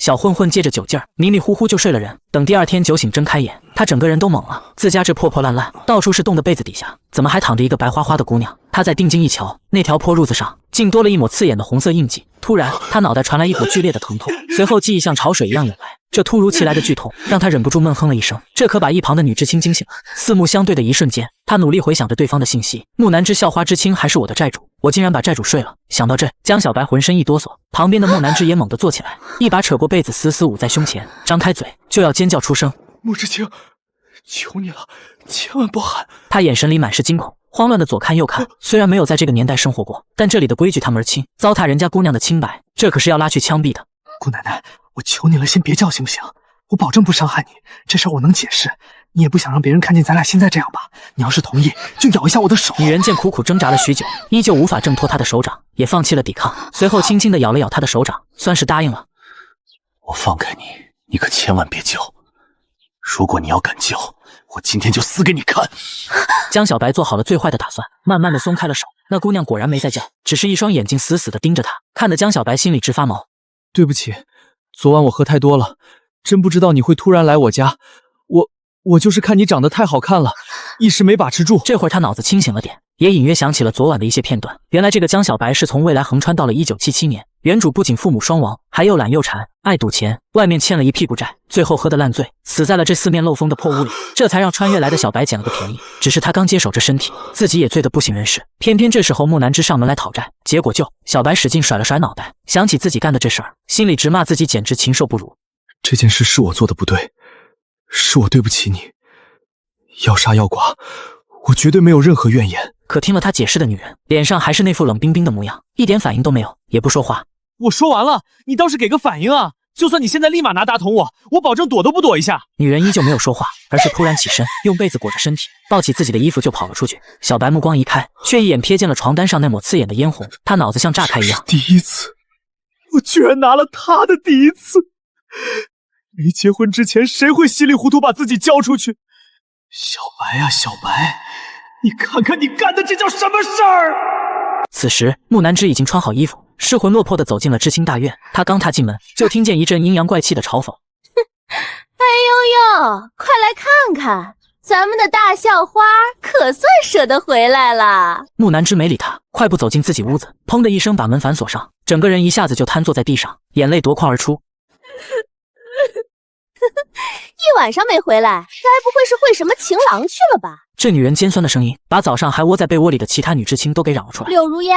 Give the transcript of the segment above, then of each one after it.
小混混借着酒劲儿，迷迷糊糊就睡了人。等第二天酒醒睁开眼，他整个人都懵了。自家这破破烂烂，到处是洞的被子底下，怎么还躺着一个白花花的姑娘？他再定睛一瞧，那条破褥子上竟多了一抹刺眼的红色印记。突然，他脑袋传来一股剧烈的疼痛，随后记忆像潮水一样涌来。这突如其来的剧痛让他忍不住闷哼了一声，这可把一旁的女知青惊醒了。四目相对的一瞬间，他努力回想着对方的信息。木南之校花之亲还是我的债主，我竟然把债主睡了。想到这，江小白浑身一哆嗦，旁边的木南之也猛地坐起来，一把扯过被子死死捂在胸前，张开嘴就要尖叫出声。穆之清，求你了，千万不喊！他眼神里满是惊恐，慌乱的左看右看。虽然没有在这个年代生活过，但这里的规矩他门儿清，糟蹋人家姑娘的清白，这可是要拉去枪毙的。姑奶奶，我求你了，先别叫行不行？我保证不伤害你，这事儿我能解释。你也不想让别人看见咱俩现在这样吧？你要是同意，就咬一下我的手。女人见苦苦挣扎了许久，依旧无法挣脱他的手掌，也放弃了抵抗，随后轻轻地咬了咬他的手掌，算是答应了。我放开你，你可千万别叫。如果你要敢叫，我今天就死给你看。江小白做好了最坏的打算，慢慢的松开了手。那姑娘果然没再叫，只是一双眼睛死死地盯着他，看得江小白心里直发毛。对不起，昨晚我喝太多了，真不知道你会突然来我家。我就是看你长得太好看了，一时没把持住。这会儿他脑子清醒了点，也隐约想起了昨晚的一些片段。原来这个江小白是从未来横穿到了1977年，原主不仅父母双亡，还又懒又馋，爱赌钱，外面欠了一屁股债，最后喝得烂醉，死在了这四面漏风的破屋里，这才让穿越来的小白捡了个便宜。只是他刚接手这身体，自己也醉得不省人事。偏偏这时候木南之上门来讨债，结果就小白使劲甩了甩脑袋，想起自己干的这事儿，心里直骂自己简直禽兽不如。这件事是我做的不对，是我对不起你。要杀要剐，我绝对没有任何怨言。可听了他解释的女人，脸上还是那副冷冰冰的模样，一点反应都没有，也不说话。我说完了，你倒是给个反应啊！就算你现在立马拿打捅我保证躲都不躲一下。女人依旧没有说话，而是突然起身，用被子裹着身体，抱起自己的衣服就跑了出去。小白目光一开，却一眼瞥见了床单上那抹刺眼的嫣红，他脑子像炸开一样。第一次，我居然拿了他的第一次。没结婚之前，谁会稀里糊涂把自己交出去？小白啊，小白，你看看你干的这叫什么事儿！此时，木南之已经穿好衣服，失魂落魄地走进了知青大院。他刚踏进门，就听见一阵阴阳怪气的嘲讽：“哎呦呦，快来看看，咱们的大校花可算舍得回来了。”木南之没理他，快步走进自己屋子，砰的一声把门反锁上，整个人一下子就瘫坐在地上，眼泪夺眶而出。一晚上没回来，该不会是会什么情郎去了吧？这女人尖酸的声音把早上还窝在被窝里的其他女知青都给嚷了出来。柳如烟，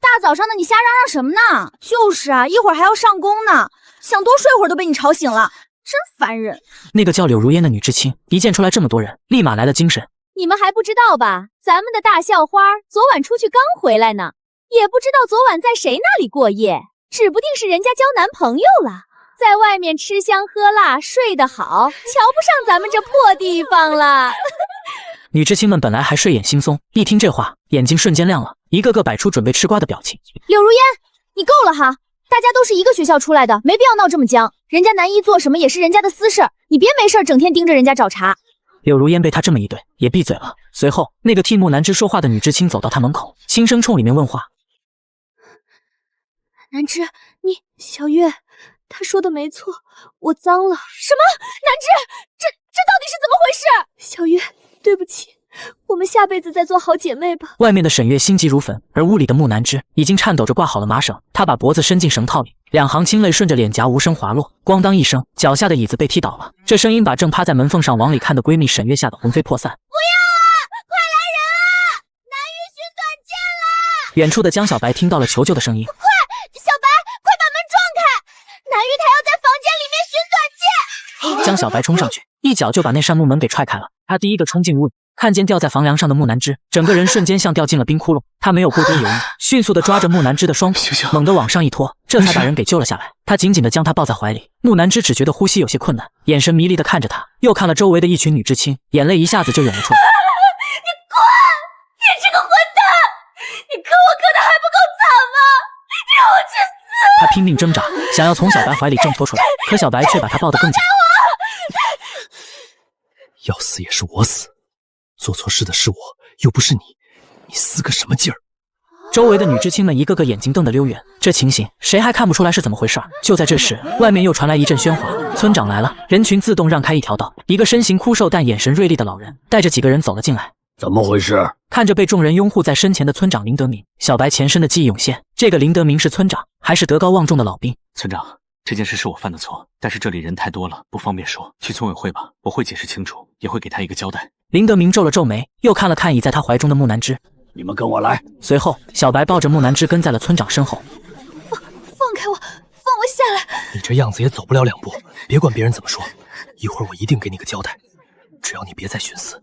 大早上的你瞎嚷嚷什么呢？就是啊，一会儿还要上工呢，想多睡会儿都被你吵醒了，真烦人。那个叫柳如烟的女知青一见出来这么多人，立马来了精神。你们还不知道吧？咱们的大校花昨晚出去刚回来呢，也不知道昨晚在谁那里过夜，指不定是人家交男朋友了。在外面吃香喝辣，睡得好，瞧不上咱们这破地方了。女知青们本来还睡眼惺忪，一听这话，眼睛瞬间亮了，一个个摆出准备吃瓜的表情。柳如烟，你够了哈！大家都是一个学校出来的，没必要闹这么僵。人家男一做什么也是人家的私事，你别没事整天盯着人家找茬。柳如烟被他这么一怼，也闭嘴了。随后，那个替木南之说话的女知青走到他门口，轻声冲里面问话：“南之，你小月。”他说的没错，我脏了。什么？南之，这到底是怎么回事？小月，对不起，我们下辈子再做好姐妹吧。外面的沈月心急如焚，而屋里的木南之已经颤抖着挂好了麻绳，他把脖子伸进绳套里，两行清泪顺着脸颊无声滑落，咣当一声，脚下的椅子被踢倒了。这声音把正趴在门缝上往里看的闺蜜沈月吓得魂飞魄散。不要啊！快来人啊！南玉寻短见了！远处的江小白听到了求救的声音。快，小白，快把门撞开！南玉他要在房间里面寻短见。江小白冲上去，一脚就把那扇木门给踹开了。他第一个冲进屋里，看见吊在房梁上的木南之，整个人瞬间像掉进了冰窟窿。他没有过多犹豫，迅速地抓着木南之的双腿，猛地往上一拖，这才把人给救了下来。他紧紧地将他抱在怀里，木南之只觉得呼吸有些困难，眼神迷离地看着他，又看了周围的一群女知青，眼泪一下子就涌了出来。你滚！你这个混蛋！你磕我磕的还不够惨吗？让我去死！他拼命挣扎，想要从小白怀里挣脱出来，可小白却把他抱得更紧。要死也是我死，做错事的是我，又不是你，你死个什么劲儿？周围的女知青们一个个眼睛瞪得溜圆，这情形谁还看不出来是怎么回事？就在这时，外面又传来一阵喧哗，村长来了，人群自动让开一条道。一个身形枯瘦但眼神锐利的老人带着几个人走了进来。怎么回事？看着被众人拥护在身前的村长林德明，小白前身的记忆涌现。这个林德明是村长，还是德高望重的老兵。村长，这件事是我犯的错，但是这里人太多了，不方便说，去村委会吧，我会解释清楚，也会给他一个交代。林德明皱了皱眉，又看了看倚在他怀中的木南枝。你们跟我来。随后，小白抱着木南枝跟在了村长身后。放开我，放我下来！你这样子也走不了2步，别管别人怎么说，一会儿我一定给你个交代。只要你别再寻死，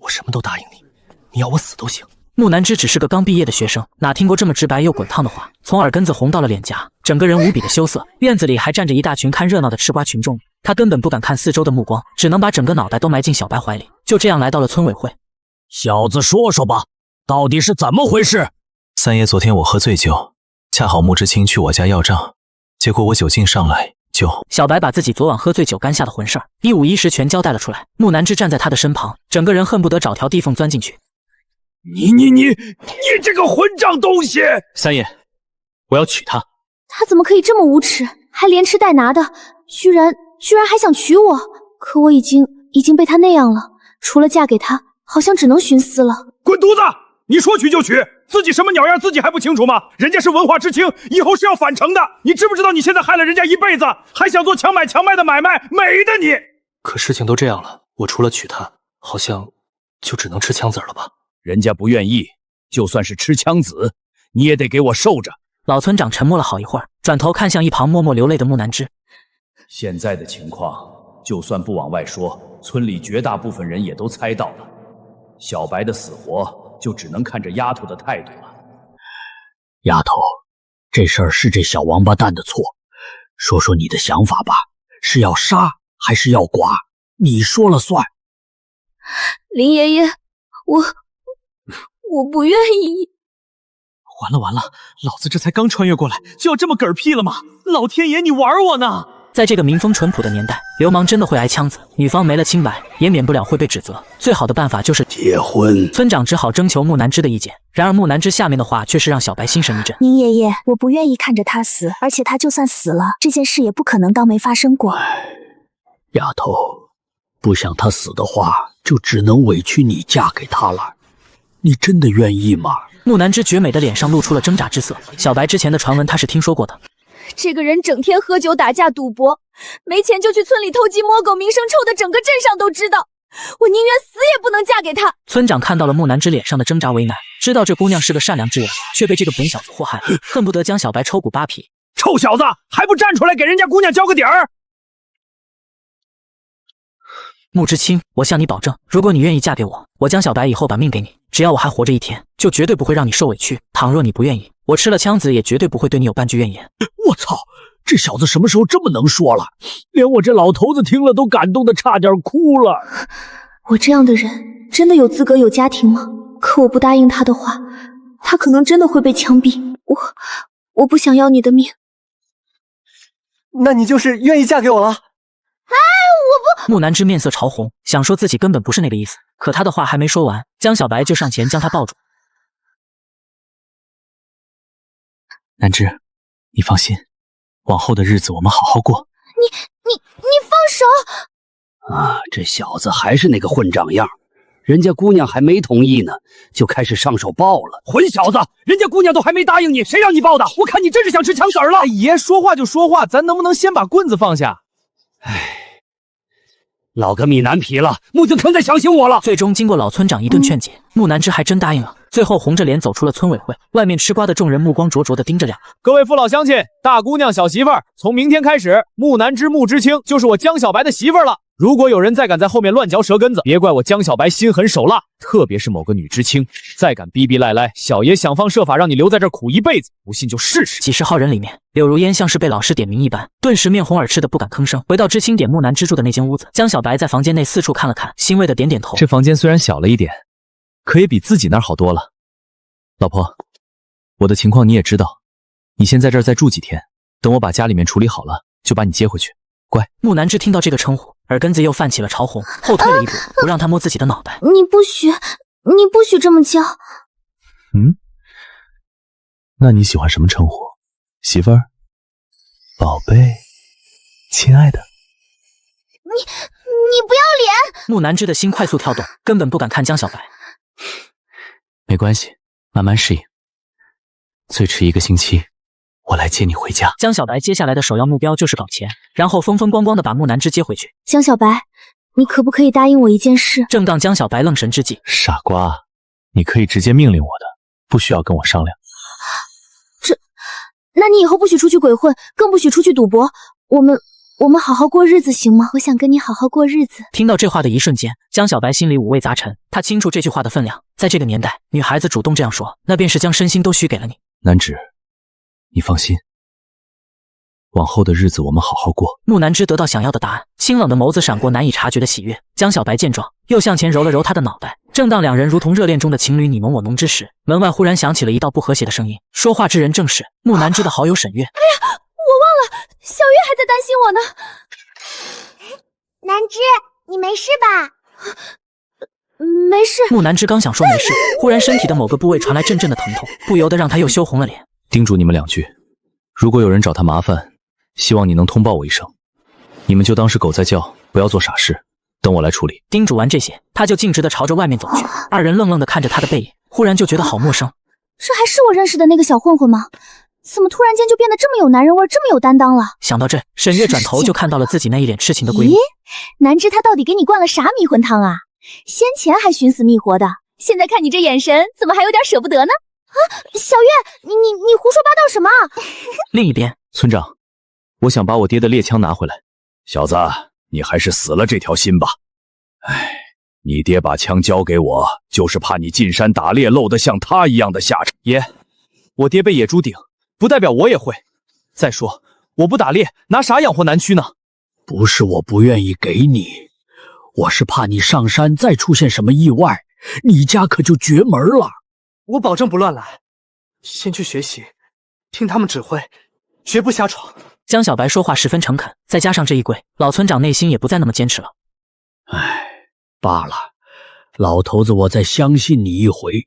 我什么都答应你，你要我死都行。木南枝只是个刚毕业的学生，哪听过这么直白又滚烫的话，从耳根子红到了脸颊，整个人无比的羞涩。院子里还站着一大群看热闹的吃瓜群众，他根本不敢看四周的目光，只能把整个脑袋都埋进小白怀里。就这样来到了村委会。小子，说说吧，到底是怎么回事？三爷，昨天我喝醉酒，恰好穆知青去我家要账，结果我酒劲上来就……小白把自己昨晚喝醉酒干下的混事儿一五一十全交代了出来。木南枝站在他的身旁，整个人恨不得找条地缝钻进去。你这个混账东西！三爷，我要娶她。他怎么可以这么无耻，还连吃带拿的，居然还想娶我？可我已经被他那样了，除了嫁给他，好像只能徇私了。滚犊子！你说娶就娶，自己什么鸟样自己还不清楚吗？人家是文化知青，以后是要返城的。你知不知道你现在害了人家一辈子，还想做强买强卖的买卖？美的你！可事情都这样了，我除了娶她，好像就只能吃枪子了吧？人家不愿意，就算是吃枪子，你也得给我受着。老村长沉默了好一会儿，转头看向一旁默默流泪的木南枝。现在的情况，就算不往外说，村里绝大部分人也都猜到了。小白的死活，就只能看着丫头的态度了。丫头，这事儿是这小王八蛋的错，说说你的想法吧，是要杀还是要剐？你说了算。林爷爷，我不愿意。完了，老子这才刚穿越过来，就要这么嗝屁了吗？老天爷，你玩我呢！在这个民风淳朴的年代，流氓真的会挨枪子，女方没了清白，也免不了会被指责。最好的办法就是结婚。村长只好征求木南枝的意见，然而木南枝下面的话却是让小白心神一震。宁爷爷，我不愿意看着他死，而且他就算死了，这件事也不可能当没发生过。丫头，不想他死的话，就只能委屈你嫁给他了。你真的愿意吗？木南枝绝美的脸上露出了挣扎之色。小白之前的传闻他是听说过的，这个人整天喝酒打架赌博，没钱就去村里偷鸡摸狗，名声臭的整个镇上都知道。我宁愿死也不能嫁给他。村长看到了木南枝脸上的挣扎为难，知道这姑娘是个善良之人，却被这个混小子祸害了，恨不得将小白抽骨扒皮。臭小子，还不站出来给人家姑娘交个底儿！穆知青，我向你保证，如果你愿意嫁给我，我将小白以后把命给你，只要我还活着一天，就绝对不会让你受委屈。倘若你不愿意，我吃了枪子也绝对不会对你有半句怨言。我操，这小子什么时候这么能说了？连我这老头子听了都感动的差点哭了。我这样的人真的有资格有家庭吗？可我不答应他的话，他可能真的会被枪毙。我不想要你的命。那你就是愿意嫁给我了？木南枝面色潮红，想说自己根本不是那个意思，可他的话还没说完，江小白就上前将他抱住。南枝，你放心，往后的日子我们好好过。你放手！啊，这小子还是那个混账样，人家姑娘还没同意呢，就开始上手抱了。混小子，人家姑娘都还没答应你，谁让你抱的？我看你真是想吃枪子儿了！哎爷，说话就说话，咱能不能先把棍子放下？唉。老个米南皮了，木就全在相信我了。最终经过老村长一顿劝解，木南枝还真答应了。最后红着脸走出了村委会，外面吃瓜的众人目光灼灼地盯着两个。各位父老乡亲，大姑娘小媳妇儿，从明天开始，木南枝穆知青就是我江小白的媳妇儿了。如果有人再敢在后面乱嚼舌根子，别怪我江小白心狠手辣。特别是某个女知青，再敢逼逼赖赖，小爷想方设法让你留在这儿苦一辈子。不信就试试。几十号人里面，柳如烟像是被老师点名一般，顿时面红耳赤的不敢吭声。回到知青点木南枝住的那间屋子，江小白在房间内四处看了看，欣慰的点点头。这房间虽然小了一点，可也比自己那儿好多了。老婆，我的情况你也知道，你先在这儿再住几天，等我把家里面处理好了，就把你接回去。乖。木南枝听到这个称呼，耳根子又泛起了潮红，后退了一步，不让他摸自己的脑袋。你不许这么叫。那你喜欢什么称呼？媳妇儿、宝贝、亲爱的？你不要脸！木南枝的心快速跳动，根本不敢看江小白。没关系，慢慢适应。最迟1个星期，我来接你回家。江小白接下来的首要目标就是搞钱，然后风风光光的把木南枝接回去。江小白，你可不可以答应我一件事？正当江小白愣神之际，傻瓜，你可以直接命令我的，不需要跟我商量。那你以后不许出去鬼混，更不许出去赌博。我们好好过日子行吗？我想跟你好好过日子。听到这话的一瞬间，江小白心里五味杂陈。他清楚这句话的分量，在这个年代，女孩子主动这样说，那便是将身心都许给了你。南芷，你放心，往后的日子我们好好过。木南枝得到想要的答案，清冷的眸子闪过难以察觉的喜悦。江小白见状，又向前揉了揉他的脑袋。正当两人如同热恋中的情侣你侬我侬之时，门外忽然响起了一道不和谐的声音，说话之人正是木南枝的好友沈月。哎呀，我忘了，小月还在担心我呢。南枝，你没事吧？没事。木南枝刚想说没事，忽然身体的某个部位传来阵阵的疼痛，不由得让他又羞红了脸。叮嘱你们2句，如果有人找他麻烦，希望你能通报我一声，你们就当是狗在叫，不要做傻事，等我来处理。叮嘱完这些，他就径直地朝着外面走去。二人愣愣地看着他的背影，忽然就觉得好陌生。这还是我认识的那个小混混吗？怎么突然间就变得这么有男人味，这么有担当了？想到这，沈月转头就看到了自己那一脸痴情的闺蜜。南枝他到底给你灌了啥迷魂汤啊？先前还寻死觅活的，现在看你这眼神，怎么还有点舍不得呢？啊，小月，你胡说八道什么？另一边，村长，我想把我爹的猎枪拿回来。小子，你还是死了这条心吧。哎，你爹把枪交给我，就是怕你进山打猎落得像他一样的下场。爷，我爹被野猪顶，不代表我也会。再说，我不打猎，拿啥养活南区呢？不是我不愿意给你，我是怕你上山再出现什么意外，你家可就绝门了。我保证不乱来，先去学习，听他们指挥，绝不瞎闯。江小白说话十分诚恳，再加上这一跪，老村长内心也不再那么坚持了。唉，罢了，老头子，我再相信你一回。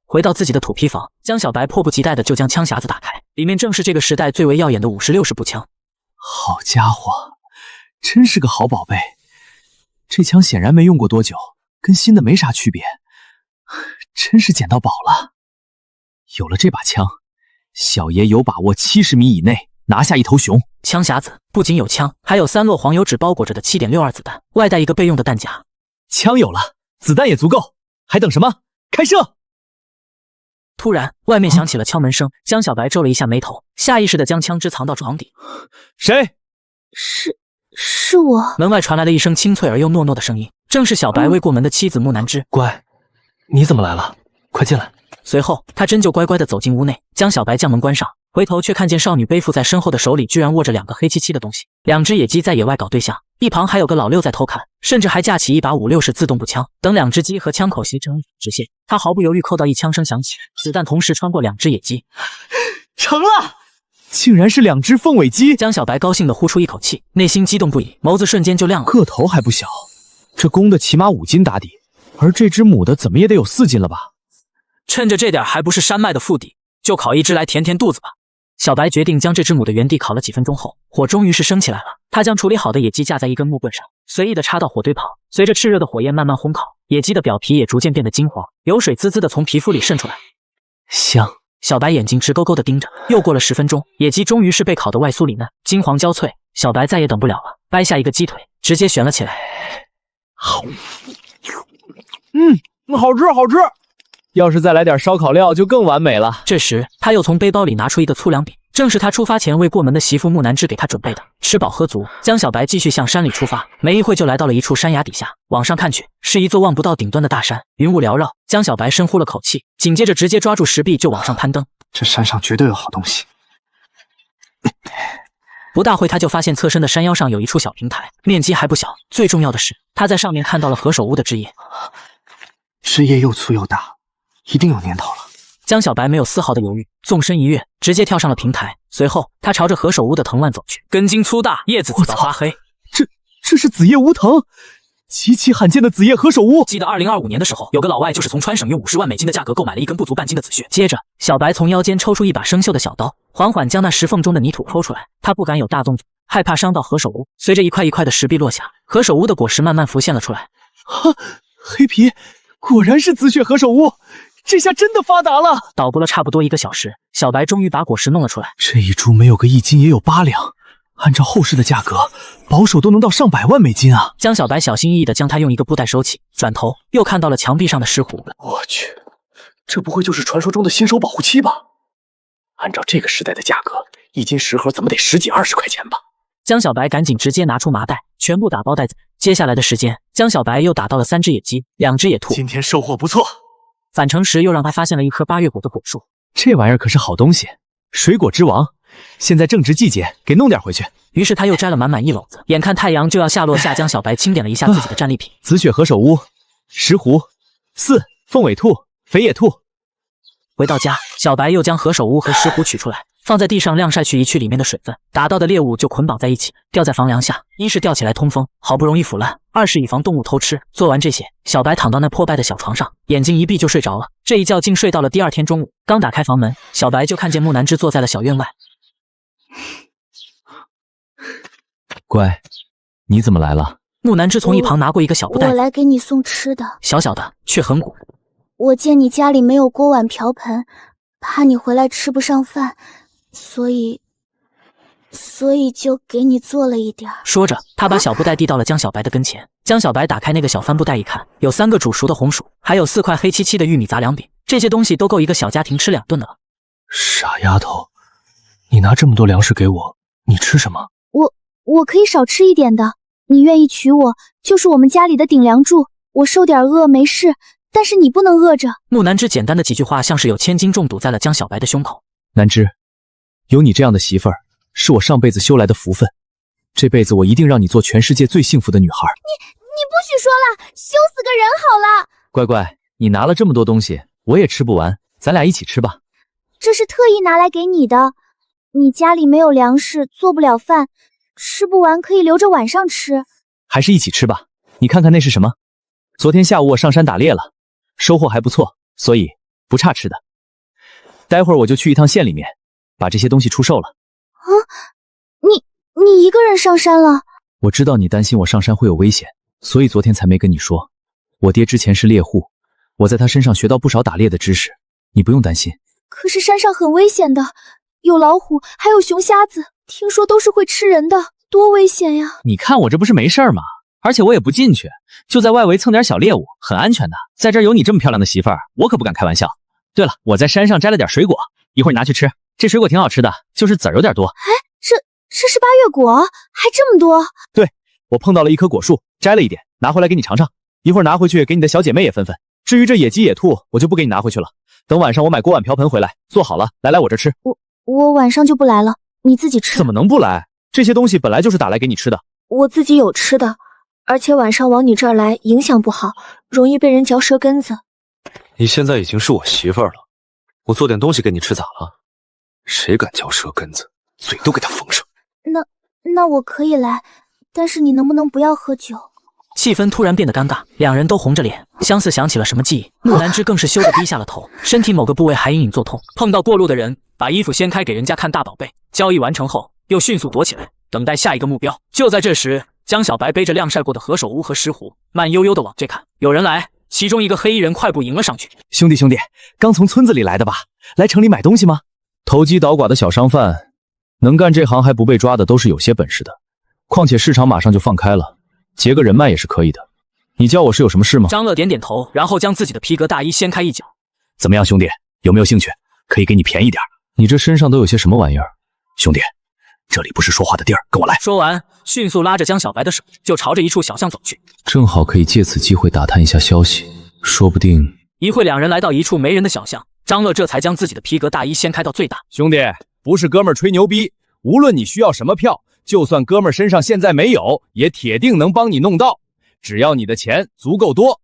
回到自己的土坯房，江小白迫不及待的就将枪匣子打开，里面正是这个时代最为耀眼的50-60步枪。好家伙，真是个好宝贝！这枪显然没用过多久，跟新的没啥区别，真是捡到宝了。有了这把枪，小爷有把握70米以内拿下一头熊。枪匣子不仅有枪，还有3摞黄油纸包裹着的7.62子弹，外带一个备用的弹夹。枪有了，子弹也足够，还等什么？开射！突然，外面响起了敲门声，江小白皱了一下眉头，下意识地将枪支藏到床底。谁？是我。门外传来了一声清脆而又糯糯的声音，正是小白未过门的妻子木南枝。乖，你怎么来了？快进来。随后，他真就乖乖地走进屋内，将小白将门关上，回头却看见少女背负在身后的手里居然握着2个黑漆漆的东西，2只野鸡在野外搞对象，一旁还有个老六在偷看，甚至还架起一把5.60自动步枪。等2只鸡和枪口形成直线，他毫不犹豫扣到一枪声响起，子弹同时穿过2只野鸡，成了！竟然是2只凤尾鸡！江小白高兴地呼出一口气，内心激动不已，眸子瞬间就亮了。个头还不小，这公的起码5斤打底，而这只母的怎么也得有4斤了吧？趁着这点还不是山脉的腹地，就烤一只来填填肚子吧。小白决定将这只母的原地烤了几分钟后，火终于是升起来了。他将处理好的野鸡架在一根木棍上，随意的插到火堆旁，随着炽热的火焰慢慢烘烤，野鸡的表皮也逐渐变得金黄，油水滋滋的从皮肤里渗出来。香。小白眼睛直勾勾的盯着，又过了10分钟，野鸡终于是被烤得外酥里嫩，金黄焦脆。小白再也等不了了，掰下一个鸡腿，直接选了起来。好吃好吃！要是再来点烧烤料就更完美了。这时，他又从背包里拿出一个粗粮饼，正是他出发前为过门的媳妇木南枝给他准备的。吃饱喝足，江小白继续向山里出发。没一会就来到了一处山崖底下，往上看去，是一座望不到顶端的大山，云雾缭绕。江小白深呼了口气，紧接着直接抓住石壁就往上攀登。这山上绝对有好东西。不大会，他就发现侧身的山腰上有一处小平台，面积还不小。最重要的是，他在上面看到了何首乌的枝叶，枝叶又粗又大，一定有年头了。江小白没有丝毫的犹豫，纵身一跃，直接跳上了平台。随后，他朝着何首乌的藤蔓走去，根茎粗大，叶子紫到发黑。这是紫叶梧藤，极其罕见的紫叶何首乌。记得2025年的时候，有个老外就是从川省用50万美金的价格购买了一根不足半斤的紫血。接着，小白从腰间抽出一把生锈的小刀，缓缓将那石缝中的泥土抠出来。他不敢有大动作，害怕伤到何首乌。随着一块一块的石壁落下，何首乌的果实慢慢浮现了出来。黑皮，果然是紫血何首乌，这下真的发达了。捣鼓了差不多1个小时，小白终于把果实弄了出来。这一株没有个1斤也有8两。按照后市的价格，保守都能到上100万美金啊！江小白小心翼翼地将它用一个布袋收起，转头又看到了墙壁上的石斛。我去，这不会就是传说中的新手保护期吧？按照这个时代的价格，1斤10盒怎么得10几20块钱吧？江小白赶紧直接拿出麻袋，全部打包袋子。接下来的时间，江小白又打到了3只野鸡，2只野兔。今天收获不错。返程时又让他发现了一棵8月果的果树，这玩意儿可是好东西，水果之王。现在正值季节，给弄点回去。于是他又摘了满满1篓子。眼看太阳就要下落下，江小白清点了一下自己的战利品：紫血何首乌、石斛、凤尾兔、肥野兔。回到家，小白又将何首乌和石斛取出来，放在地上晾晒去一去里面的水分。打到的猎物就捆绑在一起，吊在房梁下，一是吊起来通风，好不容易腐烂；二是以防动物偷吃。做完这些，小白躺到那破败的小床上，眼睛一闭就睡着了。这一觉竟睡到了第2天中午。刚打开房门，小白就看见木南枝坐在了小院外。乖，你怎么来了？木南枝从一旁拿过一个小布袋子，我来给你送吃的。小小的，却很鼓。我见你家里没有锅碗瓢盆，怕你回来吃不上饭，所以就给你做了一点。说着，他把小布袋递到了江小白的跟前。江小白打开那个小帆布袋一看，有3个煮熟的红薯，还有4块黑漆漆的玉米杂粮饼，这些东西都够一个小家庭吃2顿的了。傻丫头，你拿这么多粮食给我，你吃什么？我可以少吃一点的，你愿意娶我，就是我们家里的顶梁柱。我受点饿没事，但是你不能饿着。木南枝简单的几句话，像是有千斤重堵在了江小白的胸口。南枝，有你这样的媳妇儿，是我上辈子修来的福分。这辈子我一定让你做全世界最幸福的女孩。你不许说了，羞死个人好了。乖乖，你拿了这么多东西，我也吃不完，咱俩一起吃吧。这是特意拿来给你的，你家里没有粮食，做不了饭，吃不完可以留着晚上吃。还是一起吃吧。你看看那是什么？昨天下午我上山打猎了，收获还不错，所以不差吃的。待会儿我就去一趟县里面，把这些东西出售了。啊，你一个人上山了？我知道你担心我上山会有危险，所以昨天才没跟你说。我爹之前是猎户，我在他身上学到不少打猎的知识，你不用担心。可是山上很危险的，有老虎，还有熊瞎子，听说都是会吃人的，多危险呀！你看我这不是没事吗？而且我也不进去，就在外围蹭点小猎物，很安全的。在这儿有你这么漂亮的媳妇儿，我可不敢开玩笑。对了，我在山上摘了点水果，一会儿你拿去吃。这水果挺好吃的，就是籽儿有点多。哎，这是8月果，还这么多？对，我碰到了一棵果树，摘了一点，拿回来给你尝尝。一会儿拿回去给你的小姐妹也分分。至于这野鸡野兔，我就不给你拿回去了。等晚上我买锅碗瓢盆回来，做好了来我这吃。我晚上就不来了，你自己吃。怎么能不来？这些东西本来就是打来给你吃的。我自己有吃的，而且晚上往你这儿来影响不好，容易被人嚼舌根子。你现在已经是我媳妇儿了，我做点东西给你吃咋了？谁敢嚼舌根子，嘴都给他缝上。那我可以来，但是你能不能不要喝酒？气氛突然变得尴尬，两人都红着脸，相似想起了什么记忆。木南枝更是羞得低下了头，身体某个部位还隐隐作痛。碰到过路的人，把衣服掀开给人家看大宝贝。交易完成后，又迅速躲起来，等待下一个目标。就在这时，江小白背着晾晒过的何首乌和石斛，慢悠悠地往这看。有人来，其中一个黑衣人快步迎了上去。兄弟，刚从村子里来的吧？来城里买东西吗？投机倒寡的小商贩，能干这行还不被抓的都是有些本事的。况且市场马上就放开了，结个人脉也是可以的。你叫我是有什么事吗？张乐点点头，然后将自己的皮革大衣掀开一角。怎么样，兄弟，有没有兴趣？可以给你便宜点。你这身上都有些什么玩意儿？兄弟，这里不是说话的地儿，跟我来。说完，迅速拉着江小白的手，就朝着一处小巷走去。正好可以借此机会打探一下消息，说不定……一会两人来到一处没人的小巷，张乐这才将自己的皮革大衣掀开到最大。兄弟，不是哥们儿吹牛逼，无论你需要什么票，就算哥们儿身上现在没有，也铁定能帮你弄到，只要你的钱足够多。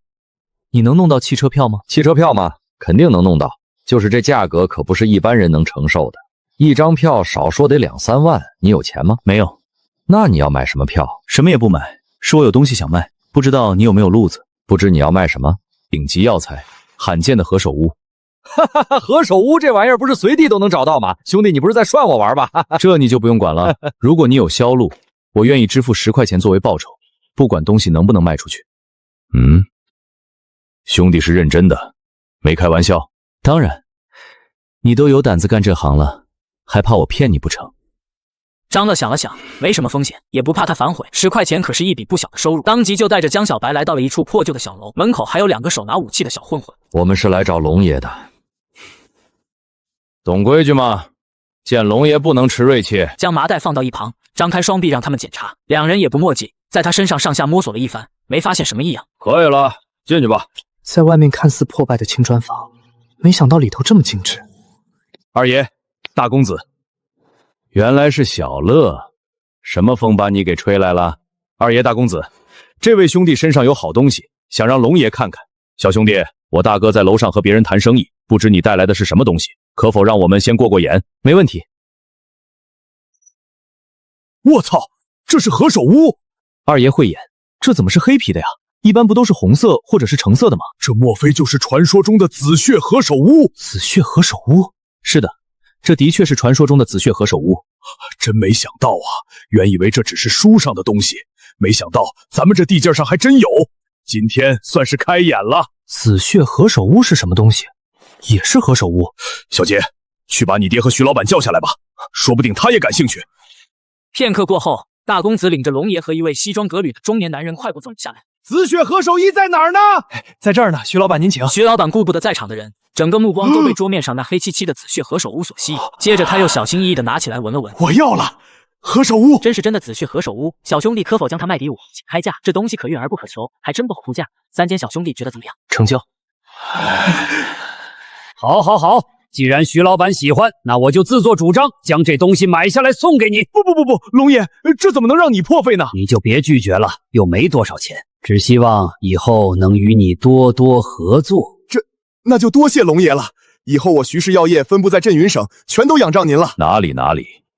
你能弄到汽车票吗？汽车票吗？肯定能弄到，就是这价格可不是一般人能承受的。一张票少说得2、3万，你有钱吗？没有。那你要买什么票？什么也不买，是我有东西想卖。不知道你有没有路子？不知你要卖什么？顶级药材，罕见的何首乌。哈哈哈，何首乌这玩意儿不是随地都能找到吗？兄弟，你不是在涮我玩吧？这你就不用管了。如果你有销路，我愿意支付10块钱作为报酬，不管东西能不能卖出去。兄弟是认真的，没开玩笑。当然，你都有胆子干这行了，还怕我骗你不成？张乐想了想，没什么风险，也不怕他反悔。10块钱可是一笔不小的收入，当即就带着江小白来到了一处破旧的小楼，门口还有2个手拿武器的小混混。我们是来找龙爷的，懂规矩吗？见龙爷不能持锐器。将麻袋放到一旁，张开双臂让他们检查。2人也不墨迹，在他身上上下摸索了一番，没发现什么异样。可以了，进去吧。在外面看似破败的青砖房，没想到里头这么精致。二爷，大公子。原来是小乐，什么风把你给吹来了？二爷大公子，这位兄弟身上有好东西，想让龙爷看看。小兄弟，我大哥在楼上和别人谈生意，不知你带来的是什么东西，可否让我们先过过眼？没问题。我操，这是何首乌！二爷慧眼，这怎么是黑皮的呀？一般不都是红色或者是橙色的吗？这莫非就是传说中的紫血何首乌？紫血何首乌？是的，这的确是传说中的紫血何首乌。真没想到啊，原以为这只是书上的东西，没想到咱们这地界上还真有。今天算是开眼了。紫血何首乌是什么东西？也是何首乌？小杰，去把你爹和徐老板叫下来吧，说不定他也感兴趣。片刻过后，大公子领着龙爷和一位西装革履的中年男人快步走了下来。紫血何首伊在哪儿呢？在这儿呢，徐老板您请。徐老板顾不得在场的人，整个目光都被桌面上那黑漆漆的紫血何首乌所吸引。接着他又小心翼翼地拿起来闻了闻。我要了，何首乌真是真的紫血何首乌，小兄弟可否将它卖给我，请开价？这东西可遇而不可求，还真不好估价。3间小兄弟觉得怎么样？成交。好，好，好。既然徐老板喜欢，那我就自作主张将这东西买下来送给你。不，龙爷，这怎么能让你破费呢？你就别拒绝了，又没多少钱，只希望以后能与你多多合作。那就多谢龙爷了，以后我徐氏药业分布在镇云省，全都仰仗您了。哪里，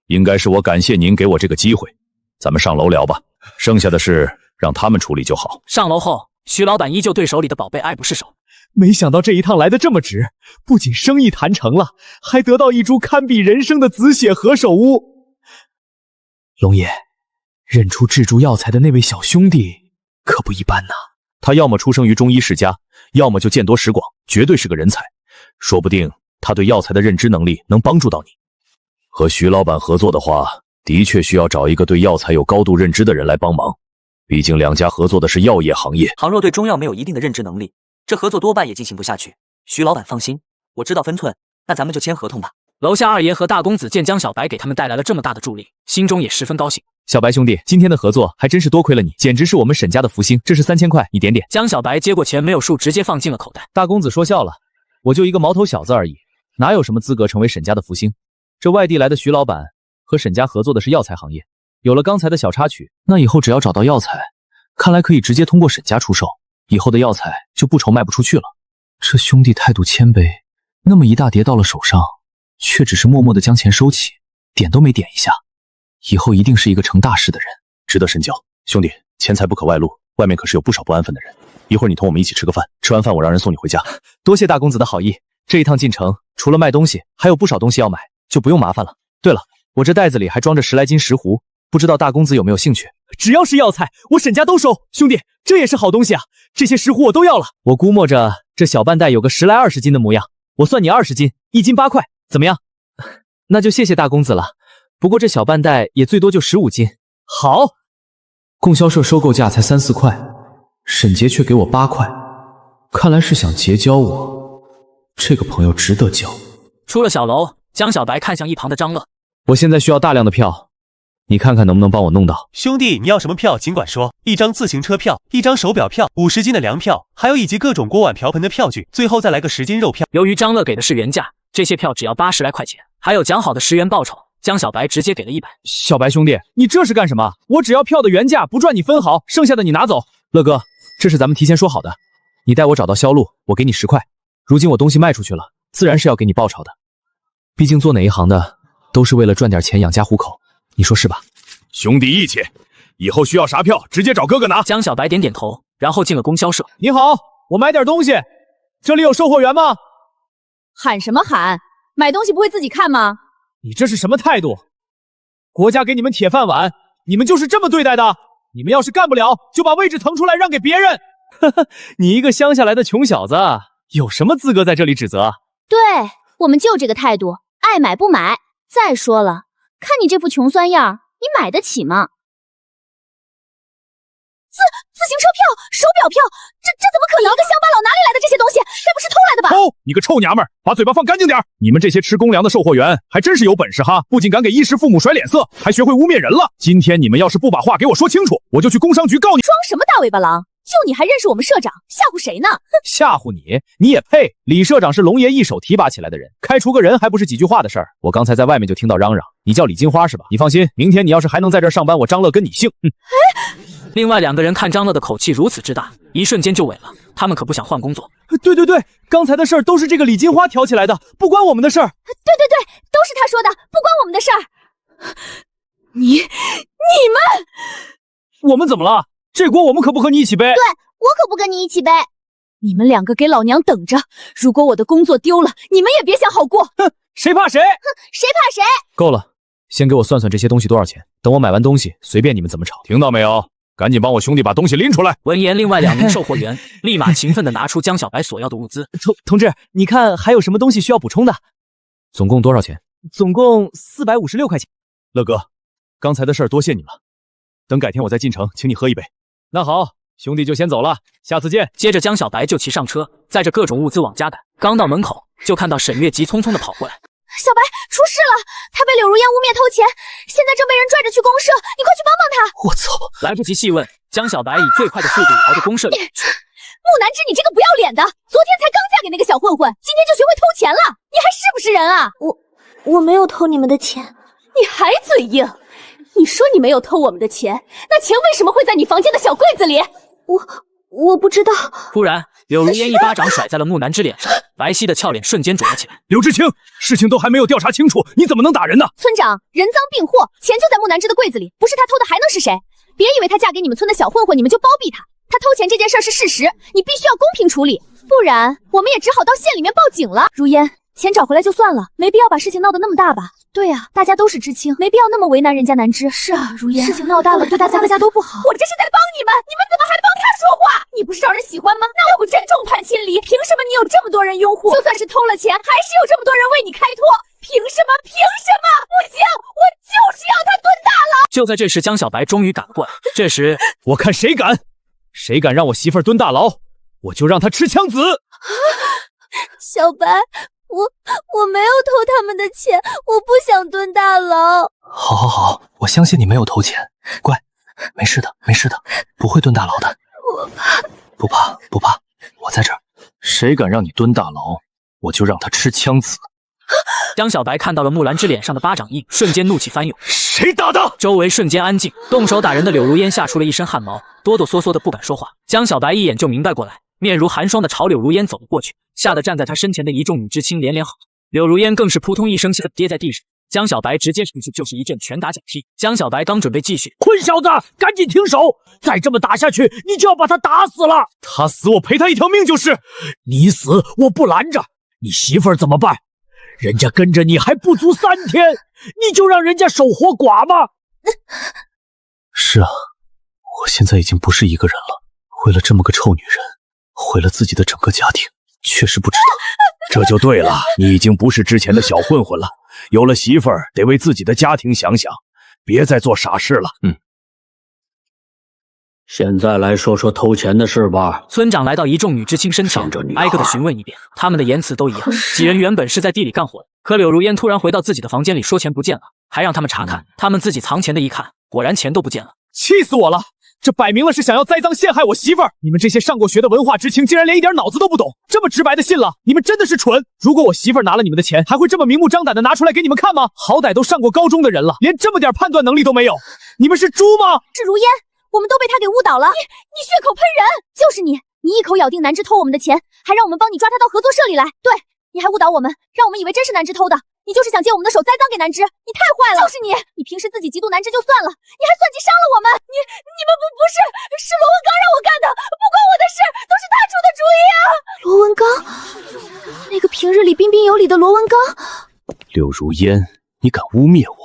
应该是我感谢您给我这个机会。咱们上楼聊吧，剩下的事让他们处理就好。上楼后，徐老板依旧对手里的宝贝爱不释手。没想到这一趟来得这么值，不仅生意谈成了，还得到一株堪比人生的紫血何首乌。龙爷，认出制株药材的那位小兄弟可不一般呐。他要么出生于中医世家，要么就见多识广，绝对是个人才。说不定他对药材的认知能力能帮助到你。和徐老板合作的话，的确需要找一个对药材有高度认知的人来帮忙。毕竟2家合作的是药业行业，倘若对中药没有一定的认知能力，这合作多半也进行不下去。徐老板放心，我知道分寸，那咱们就签合同吧。楼下二爷和大公子见江小白给他们带来了这么大的助力，心中也十分高兴。小白兄弟，今天的合作还真是多亏了你，简直是我们沈家的福星。这是3000块，你点点。江小白接过钱没有数，直接放进了口袋。大公子说笑了，我就一个毛头小子而已，哪有什么资格成为沈家的福星？这外地来的徐老板和沈家合作的是药材行业，有了刚才的小插曲，那以后只要找到药材，看来可以直接通过沈家出售，以后的药材就不愁卖不出去了。这兄弟态度谦卑，那么一大叠到了手上，却只是默默地将钱收起，点都没点一下，以后一定是一个成大事的人，值得深交。兄弟，钱财不可外露，外面可是有不少不安分的人。一会儿你同我们一起吃个饭，吃完饭我让人送你回家。多谢大公子的好意，这一趟进城除了卖东西，还有不少东西要买，就不用麻烦了。对了，我这袋子里还装着10来斤石斛，不知道大公子有没有兴趣？只要是药材，我沈家都收。兄弟，这也是好东西啊，这些石斛我都要了。我估摸着这小半袋有个10来20斤的模样，我算你20斤，1斤8块，怎么样？那就谢谢大公子了。不过这小半袋也最多就15斤。好，供销社收购价才3、4块，沈杰却给我8块，看来是想结交我。这个朋友值得交。出了小楼，江小白看向一旁的张乐，我现在需要大量的票，你看看能不能帮我弄到？兄弟，你要什么票尽管说，一张自行车票，一张手表票，50斤的粮票，还有以及各种锅碗瓢盆的票据，最后再来个10斤肉票。由于张乐给的是原价，这些票只要80来块钱，还有讲好的10元报酬，江小白直接给了100。小白兄弟，你这是干什么？我只要票的原价，不赚你分毫，剩下的你拿走。乐哥，这是咱们提前说好的，你带我找到销路，我给你10块。如今我东西卖出去了，自然是要给你报酬的。毕竟做哪一行的都是为了赚点钱养家糊口，你说是吧？兄弟义气，以后需要啥票直接找哥哥拿。江小白点点头，然后进了供销社。你好，我买点东西，这里有售货员吗？喊什么喊？买东西不会自己看吗？你这是什么态度？国家给你们铁饭碗，你们就是这么对待的？你们要是干不了，就把位置腾出来让给别人。呵呵，你一个乡下来的穷小子，有什么资格在这里指责？对，我们就这个态度，爱买不买。再说了，看你这副穷酸样，你买得起吗？自行车票、手表票，这怎么可能？一个乡巴佬哪里来的这些东西？该不是偷来的吧？偷！你个臭娘们儿，把嘴巴放干净点！你们这些吃公粮的售货员还真是有本事哈！不仅敢给衣食父母甩脸色，还学会污蔑人了。今天你们要是不把话给我说清楚，我就去工商局告你！装什么大尾巴狼？就你还认识我们社长？吓唬谁呢？吓唬你？你也配？李社长是龙爷一手提拔起来的人，开除个人还不是几句话的事儿。我刚才在外面就听到嚷嚷，你叫李金花是吧？你放心，明天你要是还能在这儿上班，我张乐跟你姓。另外2个人看张乐的口气如此之大，一瞬间就萎了。他们可不想换工作。对，刚才的事儿都是这个李金花挑起来的，不关我们的事儿。对，都是他说的，不关我们的事儿。你们，我们怎么了？这锅我们可不和你一起背。对，我可不跟你一起背。你们2个给老娘等着！如果我的工作丢了，你们也别想好过。哼，谁怕谁？谁怕谁？够了，先给我算算这些东西多少钱。等我买完东西，随便你们怎么吵。听到没有？赶紧帮我兄弟把东西拎出来。闻言，另外2名售货员立马勤奋地拿出江小白所要的物资。同志，你看还有什么东西需要补充的？总共多少钱？总共456块钱。乐哥，刚才的事儿多谢你了。等改天我再进城，请你喝一杯。那好，兄弟就先走了，下次见。接着江小白就骑上车，载着各种物资往家赶。刚到门口，就看到沈月急匆匆地跑过来。小白出事了，他被柳如烟污蔑偷钱，现在正被人拽着去公社，你快去帮帮他！我操！来不及细问，江小白以最快的速度朝着公社里去。木南枝，你这个不要脸的，昨天才刚嫁给那个小混混，今天就学会偷钱了，你还是不是人啊？我没有偷你们的钱。你还嘴硬？你说你没有偷我们的钱，那钱为什么会在你房间的小柜子里？我不知道。突然，柳如烟一巴掌甩在了木南枝脸上，白皙的俏脸瞬间肿了起来。柳知青，事情都还没有调查清楚，你怎么能打人呢？村长，人赃并获，钱就在木南枝的柜子里，不是他偷的还能是谁？别以为他嫁给你们村的小混混，你们就包庇他。他偷钱这件事是事实，你必须要公平处理，不然我们也只好到县里面报警了。如烟，钱找回来就算了，没必要把事情闹得那么大吧？对呀，大家都是知青，没必要那么为难人家南枝。是啊，如烟，事情闹大了，对大家都不好。我这是在帮你们，你们怎么还帮他说话？你不是招人喜欢吗？那我真众叛亲离，凭什么你有这么多人拥护？就算是偷了钱，还是有这么多人为你开脱，凭什么？凭什么？不行，我就是要他蹲大牢！就在这时，江小白终于赶了过来。这时，我看谁敢让我媳妇儿蹲大牢，我就让他吃枪子。小白，我没有偷他们的钱，我不想蹲大牢。好，我相信你没有偷钱，乖，没事的，不会蹲大牢的。我怕。不怕，我在这儿。谁敢让你蹲大牢，我就让他吃枪子。江小白看到了木兰枝脸上的巴掌印，瞬间怒气翻涌。谁打的？周围瞬间安静，动手打人的柳如烟吓出了一身汗毛，哆哆嗦嗦的不敢说话。江小白一眼就明白过来，面如寒霜的朝柳如烟走了过去，吓得站在他身前的一众女知青连连吼。柳如烟更是扑通一声气得跌在地上。江小白直接出去就是一阵拳打脚踢。江小白刚准备继续，混小子，赶紧停手！再这么打下去，你就要把他打死了。他死我赔他一条命就是。你死我不拦着，你媳妇儿怎么办？人家跟着你还不足3天，你就让人家守活寡吗？是啊，我现在已经不是一个人了。为了这么个臭女人，毁了自己的整个家庭，确实不值得。这就对了，你已经不是之前的小混混了，有了媳妇儿，得为自己的家庭想想，别再做傻事了。现在来说说偷钱的事吧。村长来到一众女知青身前，挨个的询问一遍，他们的言辞都一样。几人原本是在地里干活的，可柳如烟突然回到自己的房间里说钱不见了，还让他们查看。他们自己藏钱的一看，果然钱都不见了。气死我了！这摆明了是想要栽赃陷害我媳妇儿！你们这些上过学的文化知青，竟然连一点脑子都不懂，这么直白的信了，你们真的是蠢！如果我媳妇儿拿了你们的钱，还会这么明目张胆的拿出来给你们看吗？好歹都上过高中的人了，连这么点判断能力都没有，你们是猪吗？是如烟，我们都被他给误导了。你血口喷人！就是你一口咬定南枝偷我们的钱，还让我们帮你抓他到合作社里来。对，你还误导我们，让我们以为真是南枝偷的。你就是想借我们的手栽赃给南枝，你太坏了！就是你平时自己嫉妒南枝就算了，你还算计伤了我们！里的罗文刚。柳如烟，你敢污蔑我？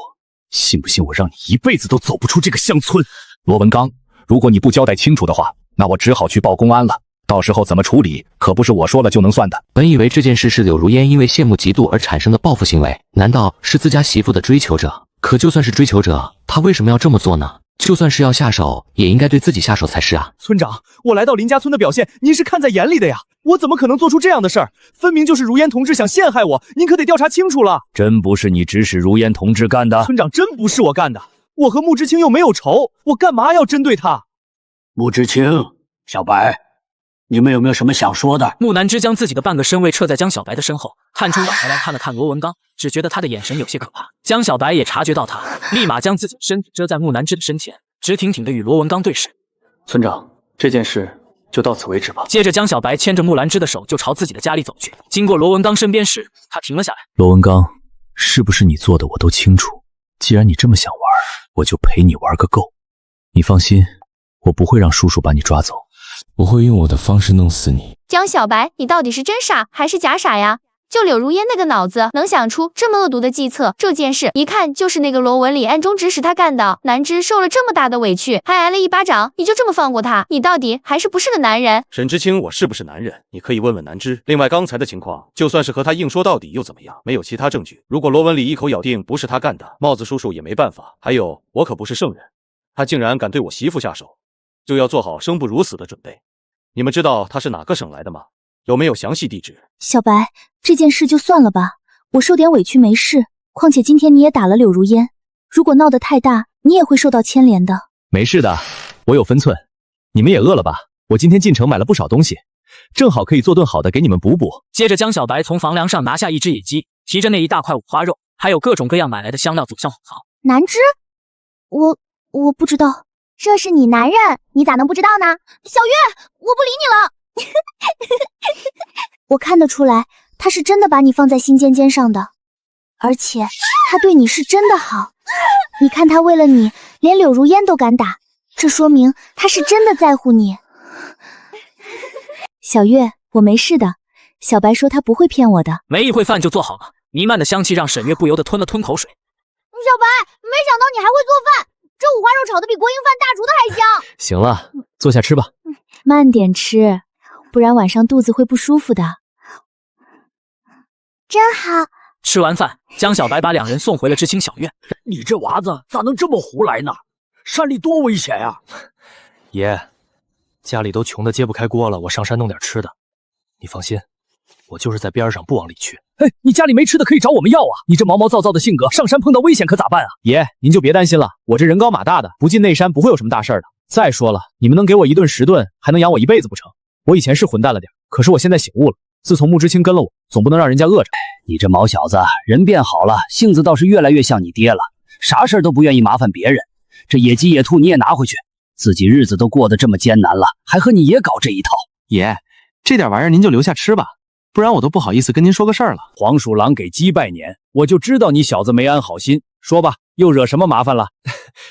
信不信我让你一辈子都走不出这个乡村？罗文刚，如果你不交代清楚的话，那我只好去报公安了。到时候怎么处理，可不是我说了就能算的。本以为这件事是柳如烟因为羡慕嫉妒而产生的报复行为，难道是自家媳妇的追求者？可就算是追求者，他为什么要这么做呢？就算是要下手，也应该对自己下手才是啊！村长，我来到林家村的表现，您是看在眼里的呀，我怎么可能做出这样的事儿？分明就是如烟同志想陷害我，您可得调查清楚了。真不是你指使如烟同志干的？村长，真不是我干的，我和穆之清又没有仇，我干嘛要针对他？穆之清，小白，你们有没有什么想说的？木南之将自己的半个身位撤在江小白的身后，汉冲倒回来看了看罗文刚，只觉得他的眼神有些可怕。江小白也察觉到他，立马将自己身体遮在木南之的身前，直挺挺的与罗文刚对视。村长，这件事就到此为止吧。接着，江小白牵着木兰之的手就朝自己的家里走去。经过罗文刚身边时，他停了下来。罗文刚，是不是你做的我都清楚。既然你这么想玩，我就陪你玩个够。你放心，我不会让叔叔把你抓走。我会用我的方式弄死你。江小白，你到底是真傻还是假傻呀？就柳如烟那个脑子，能想出这么恶毒的计策，这件事一看就是那个罗文里暗中指使他干的。南芝受了这么大的委屈，还挨了一巴掌，你就这么放过他？你到底还是不是个男人？沈知清，我是不是男人？你可以问问南芝。另外，刚才的情况，就算是和他硬说到底又怎么样？没有其他证据。如果罗文里一口咬定不是他干的，帽子叔叔也没办法。还有，我可不是圣人，他竟然敢对我媳妇下手，就要做好生不如死的准备。你们知道他是哪个省来的吗？有没有详细地址？小白，这件事就算了吧，我受点委屈没事。况且今天你也打了柳如烟，如果闹得太大，你也会受到牵连的。没事的，我有分寸。你们也饿了吧？我今天进城买了不少东西，正好可以做顿好的给你们补补。接着，江小白从房梁上拿下一只野鸡，提着那一大块五花肉，还有各种各样买来的香料，走向虎巢。南芝，我不知道。这是你男人，你咋能不知道呢？小月，我不理你了。我看得出来，他是真的把你放在心尖尖上的，而且他对你是真的好。你看他为了你，连柳如烟都敢打，这说明他是真的在乎你。小月，我没事的。小白说他不会骗我的。没一会饭就做好了，弥漫的香气让沈月不由得吞了吞口水。小白，没想到你还会做饭，这五花肉炒的比国营饭大厨的还香。行了，坐下吃吧。慢点吃，不然晚上肚子会不舒服的。真好。吃完饭，江小白把两人送回了知青小院。你这娃子咋能这么胡来呢？山里多危险呀！爷，家里都穷得揭不开锅了，我上山弄点吃的。你放心，我就是在边上，不往里去。哎，你家里没吃的可以找我们要啊！你这毛毛躁躁的性格，上山碰到危险可咋办啊？爷，您就别担心了，我这人高马大的，不进内山不会有什么大事的。再说了，你们能给我1顿10顿，还能养我一辈子不成？我以前是混蛋了点，可是我现在醒悟了，自从穆知青跟了我，总不能让人家饿着。你这毛小子，人变好了，性子倒是越来越像你爹了，啥事都不愿意麻烦别人。这野鸡野兔你也拿回去，自己日子都过得这么艰难了，还和你爷搞这一套。爷，这点玩意儿您就留下吃吧，不然我都不好意思跟您说个事儿了。黄鼠狼给鸡拜年，我就知道你小子没安好心。说吧，又惹什么麻烦了？